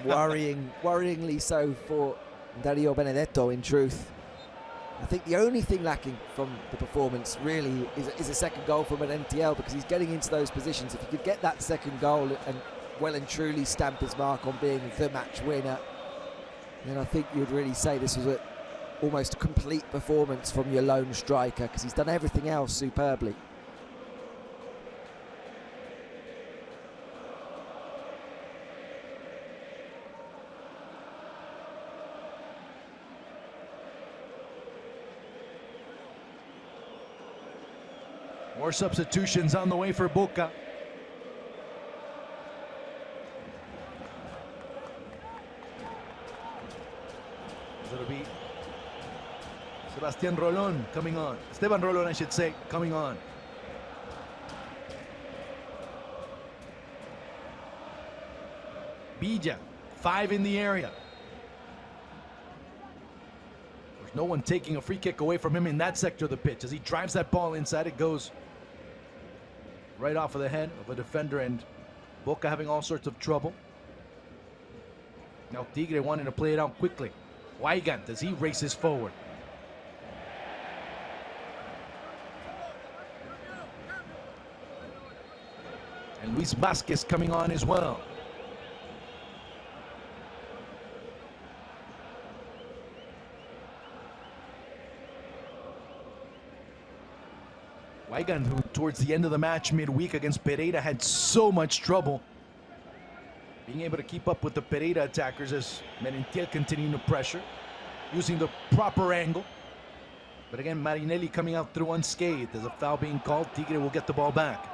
S1: worryingly so for Dario Benedetto, in truth. I think the only thing lacking from the performance really is a second goal from Merentiel, because he's getting into those positions. If he could get that second goal and well and truly stamp his mark on being the match winner, then I think you'd really say this was almost a complete performance from your lone striker, because he's done everything else superbly.
S2: More substitutions on the way for Boca. It'll be Sebastián Rolón coming on. Esteban Rolón, I should say, coming on. Villa, 5 in the area. There's no one taking a free kick away from him in that sector of the pitch. As he drives that ball inside, it goes right off of the head of a defender, and Boca having all sorts of trouble. Now Tigre wanting to play it out quickly. Weigand as he races forward. And Luis Vázquez coming on as well. Weigand, who towards the end of the match midweek against Pereira had so much trouble being able to keep up with the Pereira attackers, as Merentiel continuing to pressure, using the proper angle. But again, Marinelli coming out through unscathed. There's a foul being called. Tigre will get the ball back.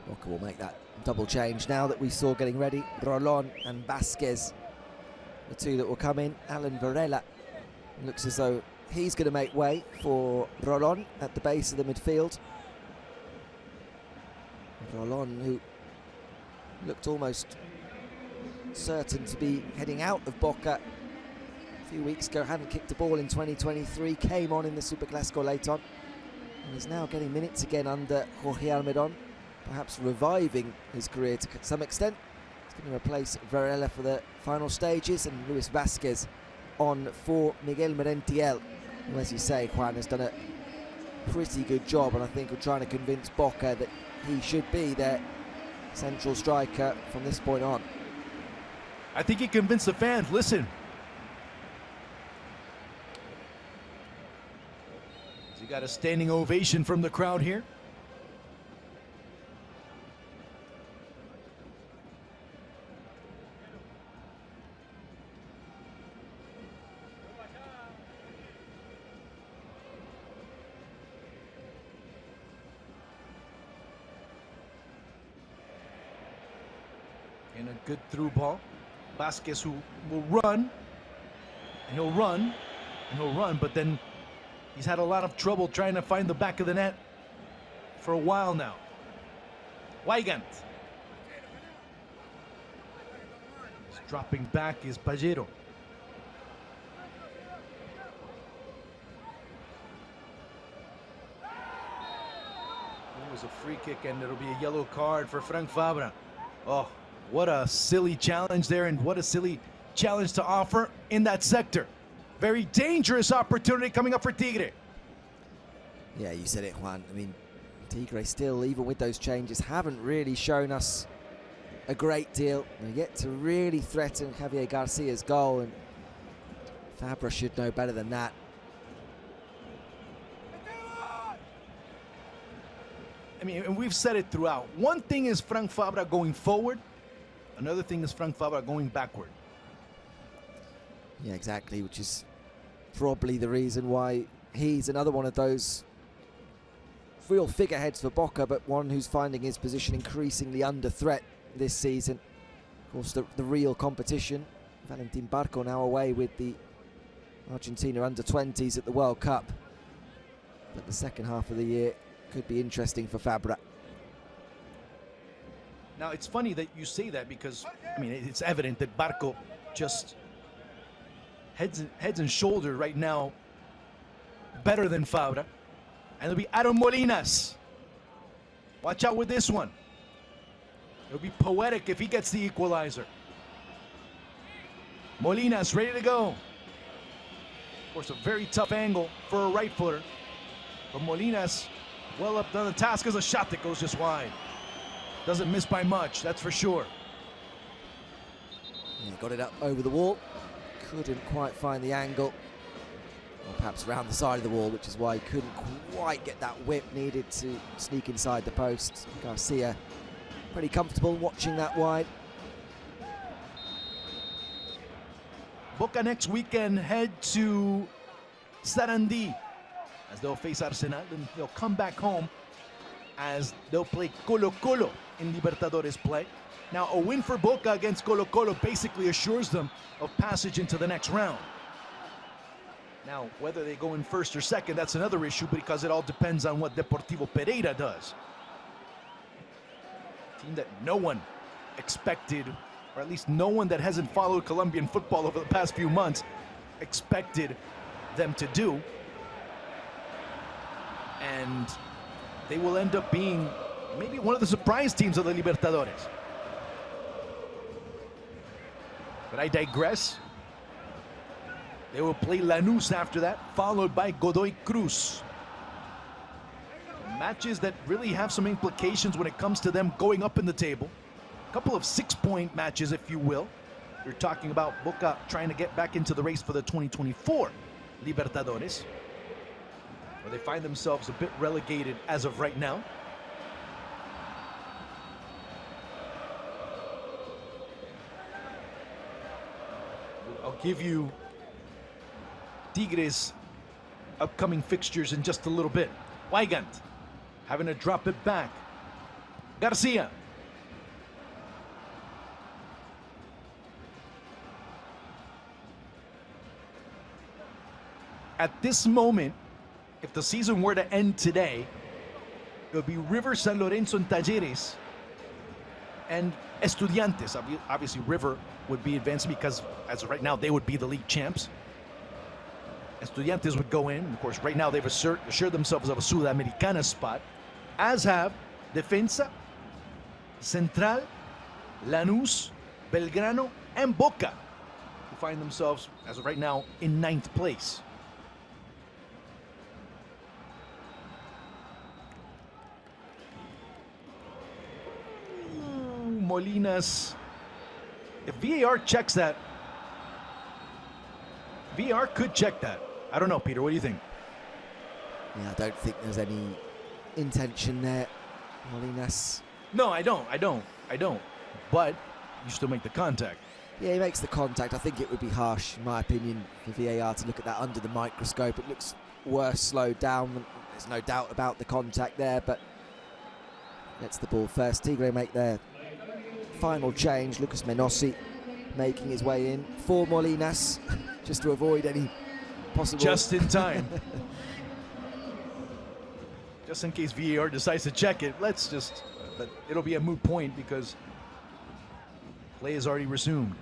S1: Boca will make that double change now that we saw getting ready. Rolón and Vázquez, the two that will come in. Alan Varela looks as though he's going to make way for Rolón at the base of the midfield. Rolón, who looked almost certain to be heading out of Boca a few weeks ago, hadn't kicked a ball in 2023, came on in the Superclásico late on, and is now getting minutes again under Jorge Almiron, perhaps reviving his career to some extent. He's going to replace Varela for the final stages, and Luis Vázquez on for Miguel Merentiel, who, as you say, Juan, has done a pretty good job, and I think of trying to convince Boca that he should be their central striker from this point on.
S2: I think he convinced the fans. Listen. He got a standing ovation from the crowd here. And a good through ball. Vázquez, who will run, and he'll run, and he'll run, but then he's had a lot of trouble trying to find the back of the net for a while now. Weigand. He's dropping back is Pallero. It was a free kick, and it'll be a yellow card for Frank Fabra. Oh, what a silly challenge there, and what a silly challenge to offer in that sector. Very dangerous opportunity coming up for Tigre.
S1: Yeah, you said it, Juan. I mean, Tigre still, even with those changes, haven't really shown us a great deal. They're yet to really threaten Javier Garcia's goal, and Fabra should know better than that.
S2: I mean, and we've said it throughout. One thing is Frank Fabra going forward. Another thing is Frank Fabra going backward.
S1: Yeah, exactly, which is probably the reason why he's another one of those real figureheads for Boca, but one who's finding his position increasingly under threat this season. Of course, the real competition, Valentin Barco now away with the Argentina under-20s at the World Cup. But the second half of the year could be interesting for Fabra.
S2: Now, it's funny that you say that because, I mean, it's evident that Barco just heads and shoulders right now better than Fabra. And it'll be Aaron Molinas. Watch out with this one. It'll be poetic if he gets the equalizer. Molinas ready to go. Of course, a very tough angle for a right footer. But Molinas, well up done the task as a shot that goes just wide. Doesn't miss by much, that's for sure.
S1: He got it up over the wall. Couldn't quite find the angle. Or perhaps around the side of the wall, which is why he couldn't quite get that whip needed to sneak inside the post. Garcia pretty comfortable watching that wide.
S2: Boca next weekend head to Sarandí as they'll face Arsenal, and they'll come back home as they'll play Colo-Colo in Libertadores play. Now, a win for Boca against Colo-Colo basically assures them of passage into the next round. Now, whether they go in first or second, that's another issue because it all depends on what Deportivo Pereira does. A team that no one expected, or at least no one that hasn't followed Colombian football over the past few months expected them to do. And they will end up being maybe one of the surprise teams of the Libertadores. But I digress. They will play Lanús after that, followed by Godoy Cruz. Matches that really have some implications when it comes to them going up in the table. A couple of 6-point matches, if you will. You're talking about Boca trying to get back into the race for the 2024 Libertadores, where they find themselves a bit relegated as of right now. I'll give you Tigre's upcoming fixtures in just a little bit. Weigand having to drop it back. Garcia. At this moment, if the season were to end today, it would be River, San Lorenzo, and Talleres, and Estudiantes. Obviously, River would be advancing because, as of right now, they would be the league champs. Estudiantes would go in. Of course, right now they've assured themselves of a Sudamericana spot, as have Defensa, Central, Lanús, Belgrano, and Boca, who find themselves, as of right now, in 9th place. Molinas. If VAR checks that, VAR could check that. I don't know, Peter, what do you think?
S1: Yeah, I don't think there's any intention there, Molinas.
S2: No, I don't. But you still make the contact.
S1: Yeah, he makes the contact. I think it would be harsh, in my opinion, for VAR to look at that under the microscope. It looks worse slowed down. There's no doubt about the contact there, but gets the ball first. Tigre make their final change. Lucas Menossi making his way in for Molinas, just to avoid any possible...
S2: Just in time. Just in case VAR decides to check it, but it'll be a moot point because play is already resumed.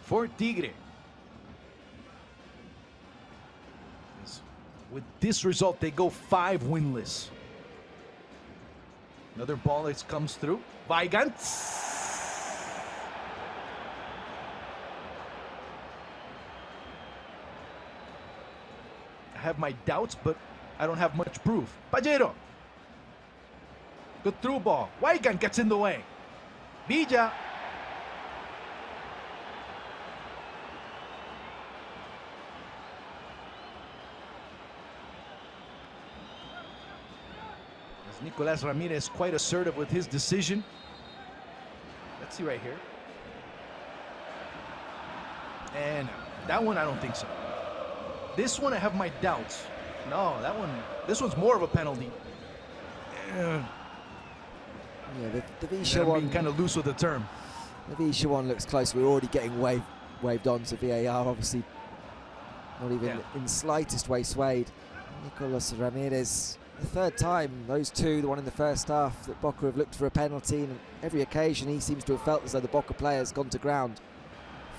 S2: For Tigre, with this result, they go 5 winless. Another ball that comes through. Weigand. I have my doubts, but I don't have much proof. Pajero. Good through ball. Weigand gets in the way. Villa. Nicolás Ramirez quite assertive with his decision. Let's see right here. And that one, I don't think so. This one, I have my doubts. No, that one, this one's more of a penalty.
S1: Yeah, the Visha one,
S2: being kind of loose with the term.
S1: The Visha one looks close. We're already getting waved on to VAR, obviously not even in the slightest way swayed. Nicolás Ramirez, the third time, those two, the one in the first half, that Boca have looked for a penalty, and every occasion he seems to have felt as though the Boca player's gone to ground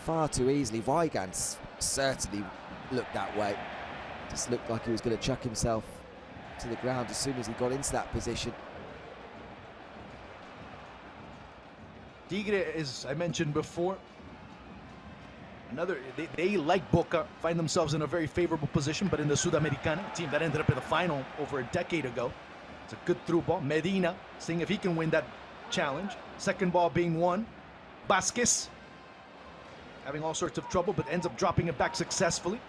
S1: far too easily. Weigand certainly looked that way. Just looked like he was going to chuck himself to the ground as soon as he got into that position.
S2: Tigre, as I mentioned before, they like Boca, find themselves in a very favorable position, but in the Sudamericana, a team that ended up in the final over a decade ago. It's a good through ball. Medina, seeing if he can win that challenge. Second ball being won. Vasquez, having all sorts of trouble, but ends up dropping it back successfully.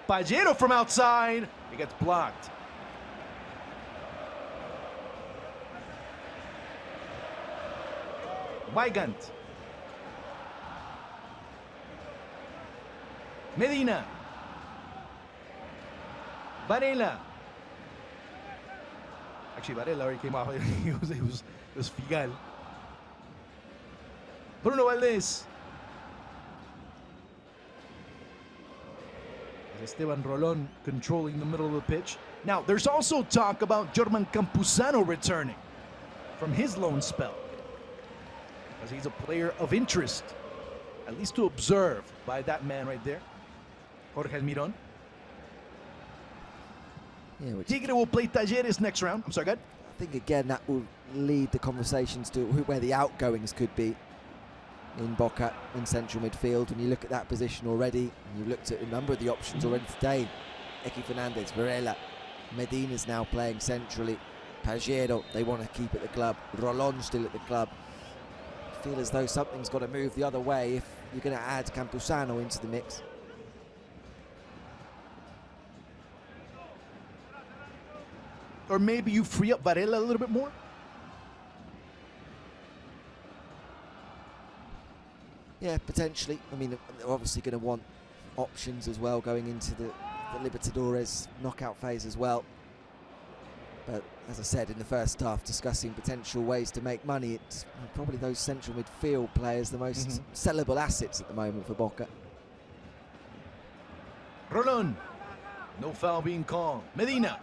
S2: Pajero from outside, he gets blocked. Weigand. Medina. Varela. Actually, Varela already came off. It was Figal. Bruno Valdez. Esteban Rolón controlling the middle of the pitch. Now, there's also talk about German Campuzano returning from his loan spell, as he's a player of interest, at least to observe by that man right there, Jorge Almirón. Yeah, Tigre will play Talleres next round. I'm sorry, go ahead.
S1: I think, again, that will lead the conversations to where the outgoings could be in Boca in central midfield. When you look at that position already, and you've looked at a number of the options already today, Eki Fernandez, Varela, Medina's now playing centrally, Pajero, they want to keep at the club, Rolón still at the club. I feel as though something's got to move the other way if you're going to add Campuzano into the mix.
S2: Or maybe you free up Varela a little bit more?
S1: Yeah, potentially. I mean, they're obviously going to want options as well going into the Libertadores knockout phase as well. But as I said in the first half, discussing potential ways to make money, it's probably those central midfield players, the most sellable assets at the moment for Boca.
S2: Rolón. No foul being called. Medina.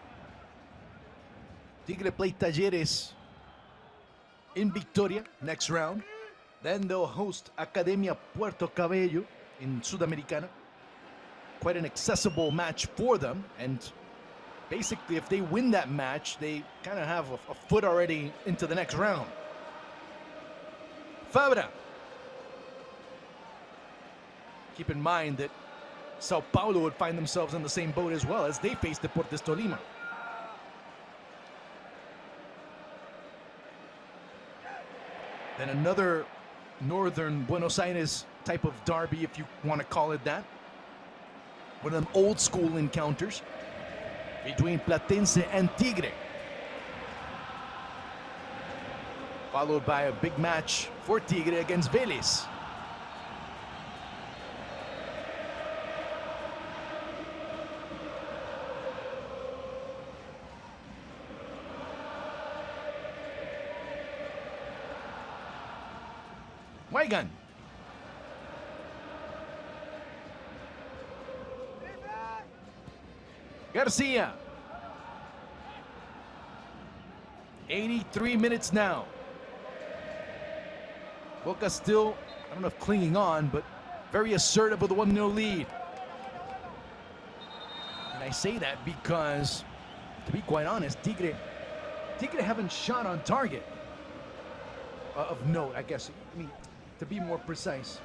S2: Tigre play Talleres in Victoria next round. Then they'll host Academia Puerto Cabello in Sudamericana. Quite an accessible match for them. And basically, if they win that match, they kind of have a foot already into the next round. Fabra. Keep in mind that Sao Paulo would find themselves in the same boat as well as they face Deportes Tolima. Then another northern Buenos Aires type of derby, if you want to call it that. One of them old school encounters between Platense and Tigre. Followed by a big match for Tigre against Vélez. Weigand. Garcia. 83 minutes now. Boca still, I don't know if clinging on, but very assertive with a 1-0 lead. And I say that because, to be quite honest, Tigre haven't shot on target. Of note, I guess. I mean, to be more precise.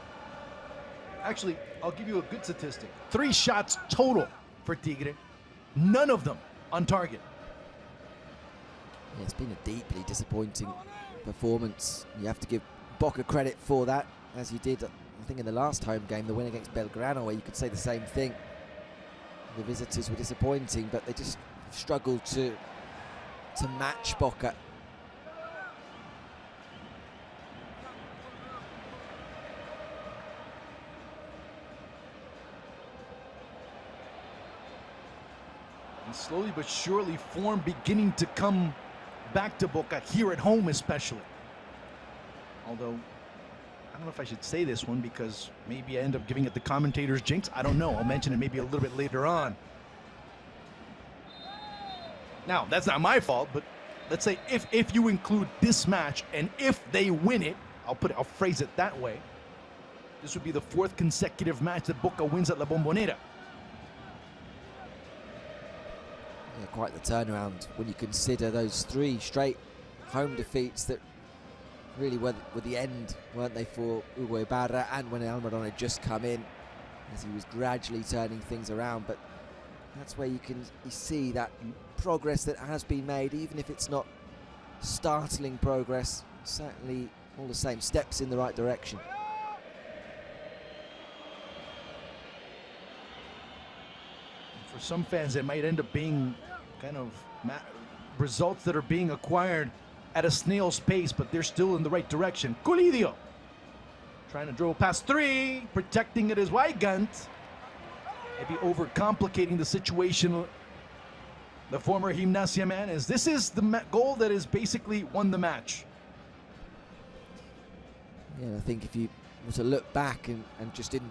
S2: Actually, I'll give you a good statistic. 3 shots total for Tigre. None of them on target.
S1: Yeah, it's been a deeply disappointing performance. You have to give Boca credit for that, as you did, I think, in the last home game, the win against Belgrano, where you could say the same thing. The visitors were disappointing, but they just struggled to match Boca
S2: And slowly but surely, form beginning to come back to Boca, here at home especially. Although, I don't know if I should say this one because maybe I end up giving it the commentator's jinx. I don't know. I'll mention it maybe a little bit later on. Now, that's not my fault, but let's say if you include this match and if they win it, I'll phrase it that way. This would be the 4th consecutive match that Boca wins at La Bombonera.
S1: Yeah, quite the turnaround when you consider those 3 straight home defeats that really were the end, weren't they, for Hugo Ibarra, and when Almiron had just come in as he was gradually turning things around. But that's where you see that progress that has been made, even if it's not startling progress, certainly all the same steps in the right direction.
S2: For some fans, it might end up being kind of results that are being acquired at a snail's pace, but they're still in the right direction. Colidio trying to dribble past 3, protecting it as Weigand. Maybe overcomplicating the situation. The former Gimnasia man, as this is the goal that has basically won the match.
S1: Yeah, I think if you were to look back and just in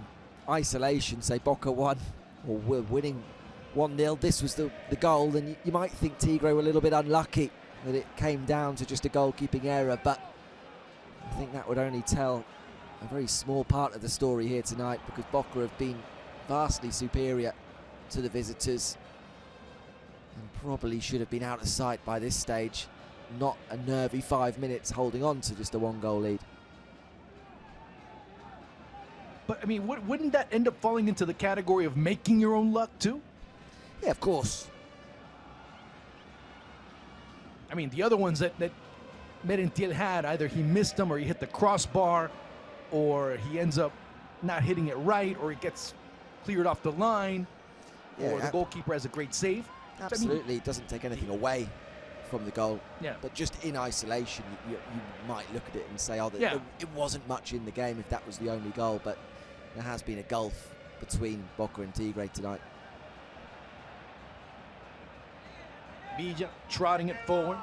S1: isolation say Boca won or were winning 1-0, this was the goal, then you might think Tigre were a little bit unlucky that it came down to just a goalkeeping error, but I think that would only tell a very small part of the story here tonight, because Boca have been vastly superior to the visitors and probably should have been out of sight by this stage, not a nervy 5 minutes holding on to just a 1-goal lead.
S2: But I mean, wouldn't that end up falling into the category of making your own luck too?
S1: Yeah, of course.
S2: I mean, the other ones that Merentiel had, either he missed them or he hit the crossbar, or he ends up not hitting it right, or it gets cleared off the line, or the goalkeeper has a great save.
S1: Absolutely, I mean, it doesn't take anything away from the goal.
S2: Yeah.
S1: But just in isolation, you might look at it and say, oh, it wasn't much in the game if that was the only goal, but there has been a gulf between Boca and Tigre tonight.
S2: Villa trotting it forward.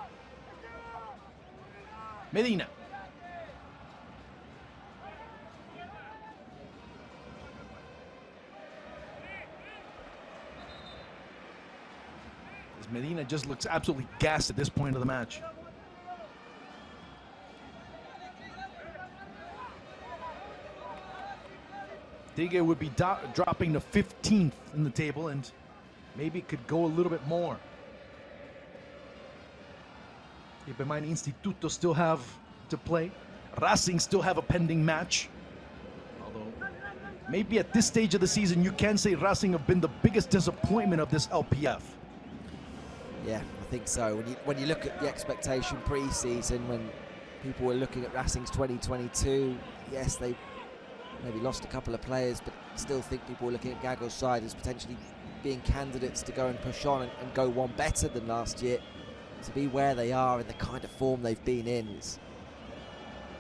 S2: Medina. As Medina just looks absolutely gassed at this point of the match. Tigre would be dropping to 15th in the table, and maybe could go a little bit more. Keep in mind, Instituto still have to play. Racing still have a pending match. Although, maybe at this stage of the season, you can say Racing have been the biggest disappointment of this LPF.
S1: Yeah, I think so. When you look at the expectation pre-season, when people were looking at Racing's 2022, yes, they maybe lost a couple of players, but still think people were looking at Gago's side as potentially being candidates to go and push on and go one better than last year. To be where they are and the kind of form they've been in is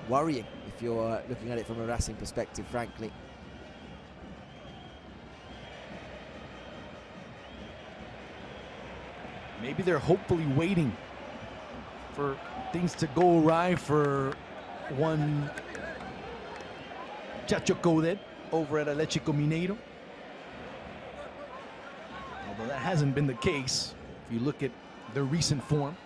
S1: worrying if you're looking at it from a Racing perspective, frankly.
S2: Maybe they're hopefully waiting for things to go awry for one Chacho Coudet over at Atlético Mineiro. Although that hasn't been the case if you look at their recent form.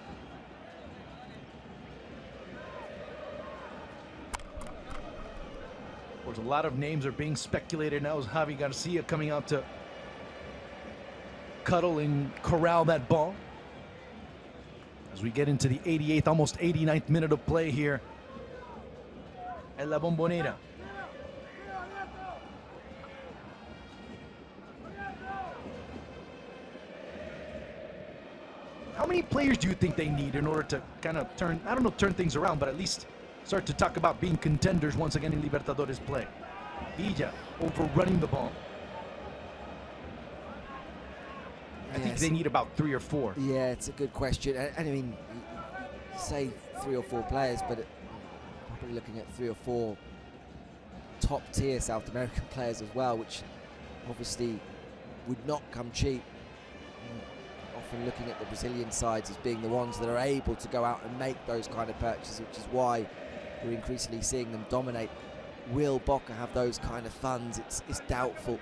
S2: Of course, a lot of names are being speculated now as Javi Garcia coming out to cuddle and corral that ball. As we get into the 88th, almost 89th minute of play here at La Bombonera. How many players do you think they need in order to kind of turn things around, but at least start to talk about being contenders once again in Libertadores play? Villa overrunning the ball. I think they need about 3 or 4.
S1: Yeah, it's a good question. And I mean, you say 3 or 4 players, but probably looking at 3 or 4 top-tier South American players as well, which obviously would not come cheap. often looking at the Brazilian sides as being the ones that are able to go out and make those kind of purchases, which is why we're increasingly seeing them dominate. Will Boca have those kind of funds? It's doubtful.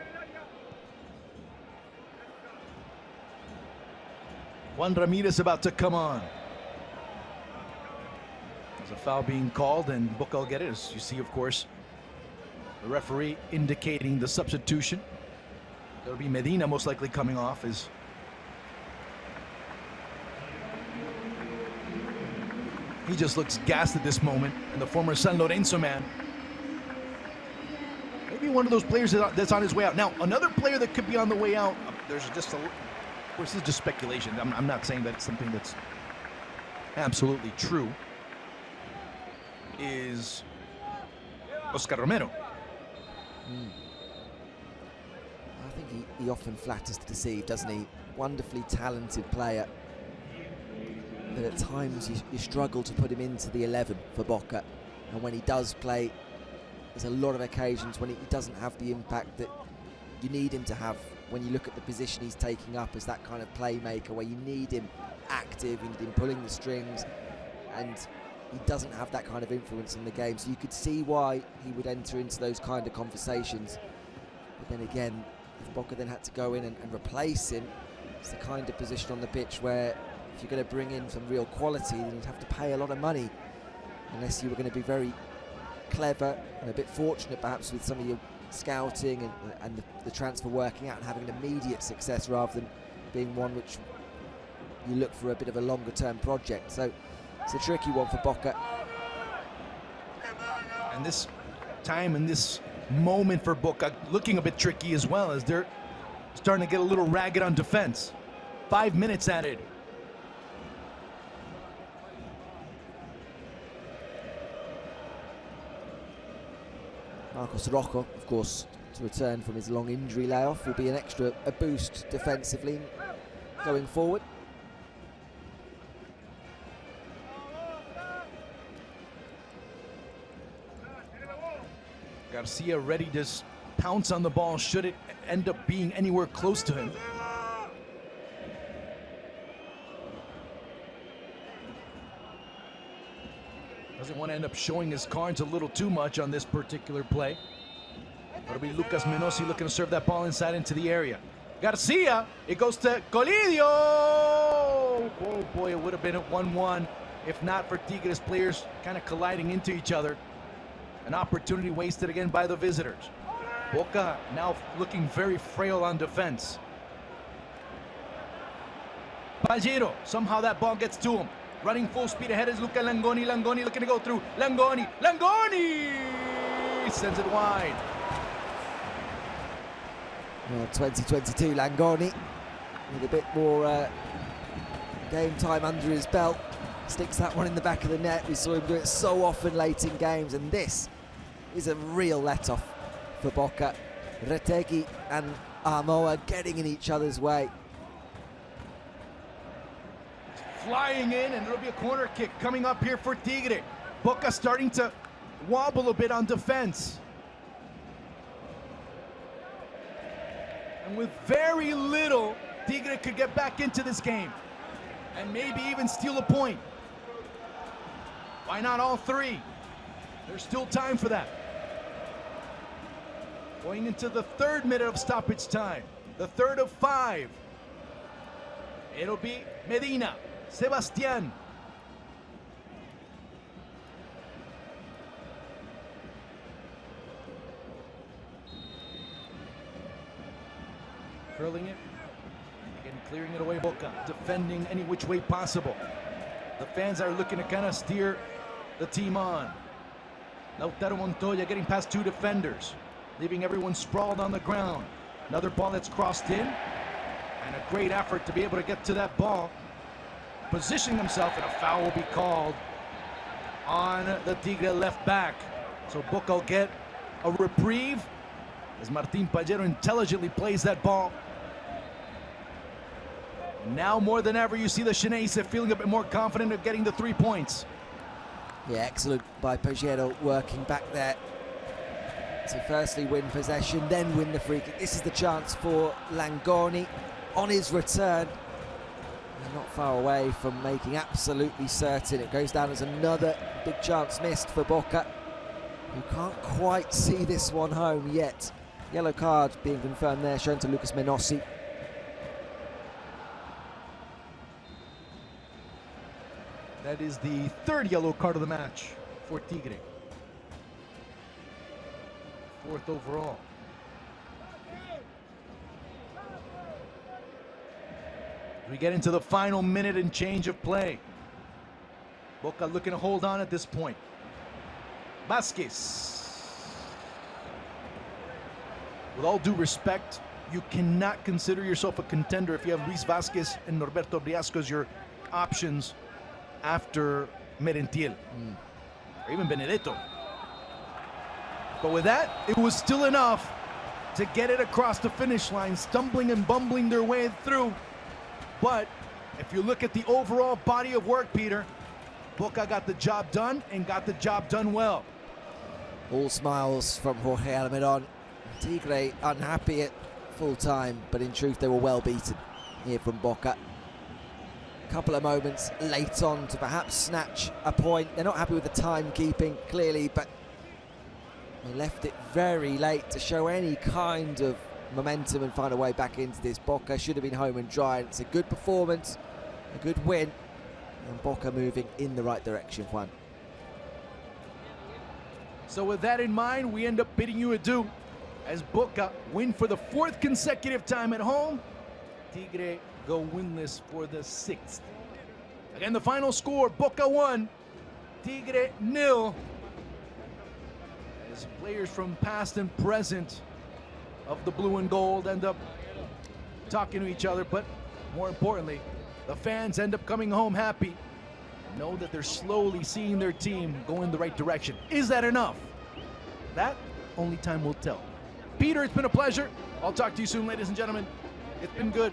S2: Juan Ramirez about to come on. There's a foul being called, and Boca will get it. As you see, of course, the referee indicating the substitution. There'll be Medina most likely coming off as he just looks gassed at this moment, and the former San Lorenzo man. Maybe one of those players that's on his way out. Now, another player that could be on the way out, there's just a, of course, this is just speculation. I'm not saying that it's something that's absolutely true, is Oscar Romero.
S1: I think he often flatters to deceive, doesn't he? Wonderfully talented player, but at times you struggle to put him into the 11 for Boca, and when he does play, there's a lot of occasions when he doesn't have the impact that you need him to have when you look at the position he's taking up as that kind of playmaker, where you need him active, you need him pulling the strings, and he doesn't have that kind of influence in the game. So you could see why he would enter into those kind of conversations. But then again, if Boca then had to go in and replace him, it's the kind of position on the pitch where if you're going to bring in some real quality, then you'd have to pay a lot of money, unless you were going to be very clever and a bit fortunate perhaps with some of your scouting and the transfer working out and having an immediate success, rather than being one which you look for a bit of a longer term project. So it's a tricky one for Boca.
S2: And this time and this moment for Boca looking a bit tricky as well, as they're starting to get a little ragged on defense. 5 minutes added.
S1: Marcos Rocco, of course, to return from his long injury layoff, will be an extra boost defensively going forward.
S2: Garcia ready to pounce on the ball should it end up being anywhere close to him. Doesn't want to end up showing his cards a little too much on this particular play. It'll be Lucas Menossi looking to serve that ball inside into the area. Garcia, it goes to Colidio! Oh boy, it would have been at 1-1 if not for Tigres players kind of colliding into each other. An opportunity wasted again by the visitors. Boca now looking very frail on defense. Pajero, somehow that ball gets to him. Running full speed ahead is Luca Langoni. Langoni looking to go through. Langoni! He sends it wide.
S1: Well, 2022 Langoni with a bit more game time under his belt. Sticks that one in the back of the net. We saw him do it so often late in games, and this is a real let-off for Boca. Retegui and Armoa getting in each other's way.
S2: Flying in, and it'll be a corner kick coming up here for Tigre. Boca starting to wobble a bit on defense. And with very little, Tigre could get back into this game and maybe even steal a point. Why not all three? There's still time for that. Going into the 3rd minute of stoppage time, the 3rd of 5. It'll be Medina, Sebastian. Curling it, again clearing it away. Boca defending any which way possible. The fans are looking to kind of steer the team on. Lautaro Montoya getting past 2 defenders, leaving everyone sprawled on the ground. Another ball that's crossed in, and a great effort to be able to get to that ball. Positioning himself, and a foul will be called on the Tigre left back. So Boca will get a reprieve as Martin Pajero intelligently plays that ball. Now more than ever, you see the Xeneize feeling a bit more confident of getting the 3 points.
S1: Yeah, excellent by Pajero working back there to firstly win possession, then win the free kick. This is the chance for Langoni on his return. They're not far away from making absolutely certain it goes down as another big chance missed for Boca, who can't quite see this one home yet. Yellow card being confirmed there, shown to Lucas Menossi.
S2: That is the third yellow card of the match for Tigre. Fourth overall. We get into the final minute and change of play. Boca looking to hold on at this point. Vázquez. With all due respect, you cannot consider yourself a contender if you have Luis Vázquez and Norberto Briasco as your options after Merentiel, or even Benedetto. But with that, it was still enough to get it across the finish line, stumbling and bumbling their way through. But if you look at the overall body of work, Peter, Boca got the job done and got the job done well.
S1: All smiles from Jorge Almiron. Tigre unhappy at full time, but in truth they were well beaten here from Boca. A couple of moments late on to perhaps snatch a point. They're not happy with the timekeeping, clearly, but they left it very late to show any kind of momentum and find a way back into this. Boca should have been home and dry. It's a good performance, a good win, and Boca moving in the right direction, Juan.
S2: So with that in mind, we end up bidding you adieu as Boca win for the fourth consecutive time at home. Tigre go winless for the sixth. Again, the final score, Boca 1, Tigre 0. As players from past and present of the blue and gold end up talking to each other, but more importantly, the fans end up coming home happy. Know that they're slowly seeing their team go in the right direction. Is that enough? That only time will tell. Peter, it's been a pleasure. I'll talk to you soon, ladies and gentlemen. It's been good.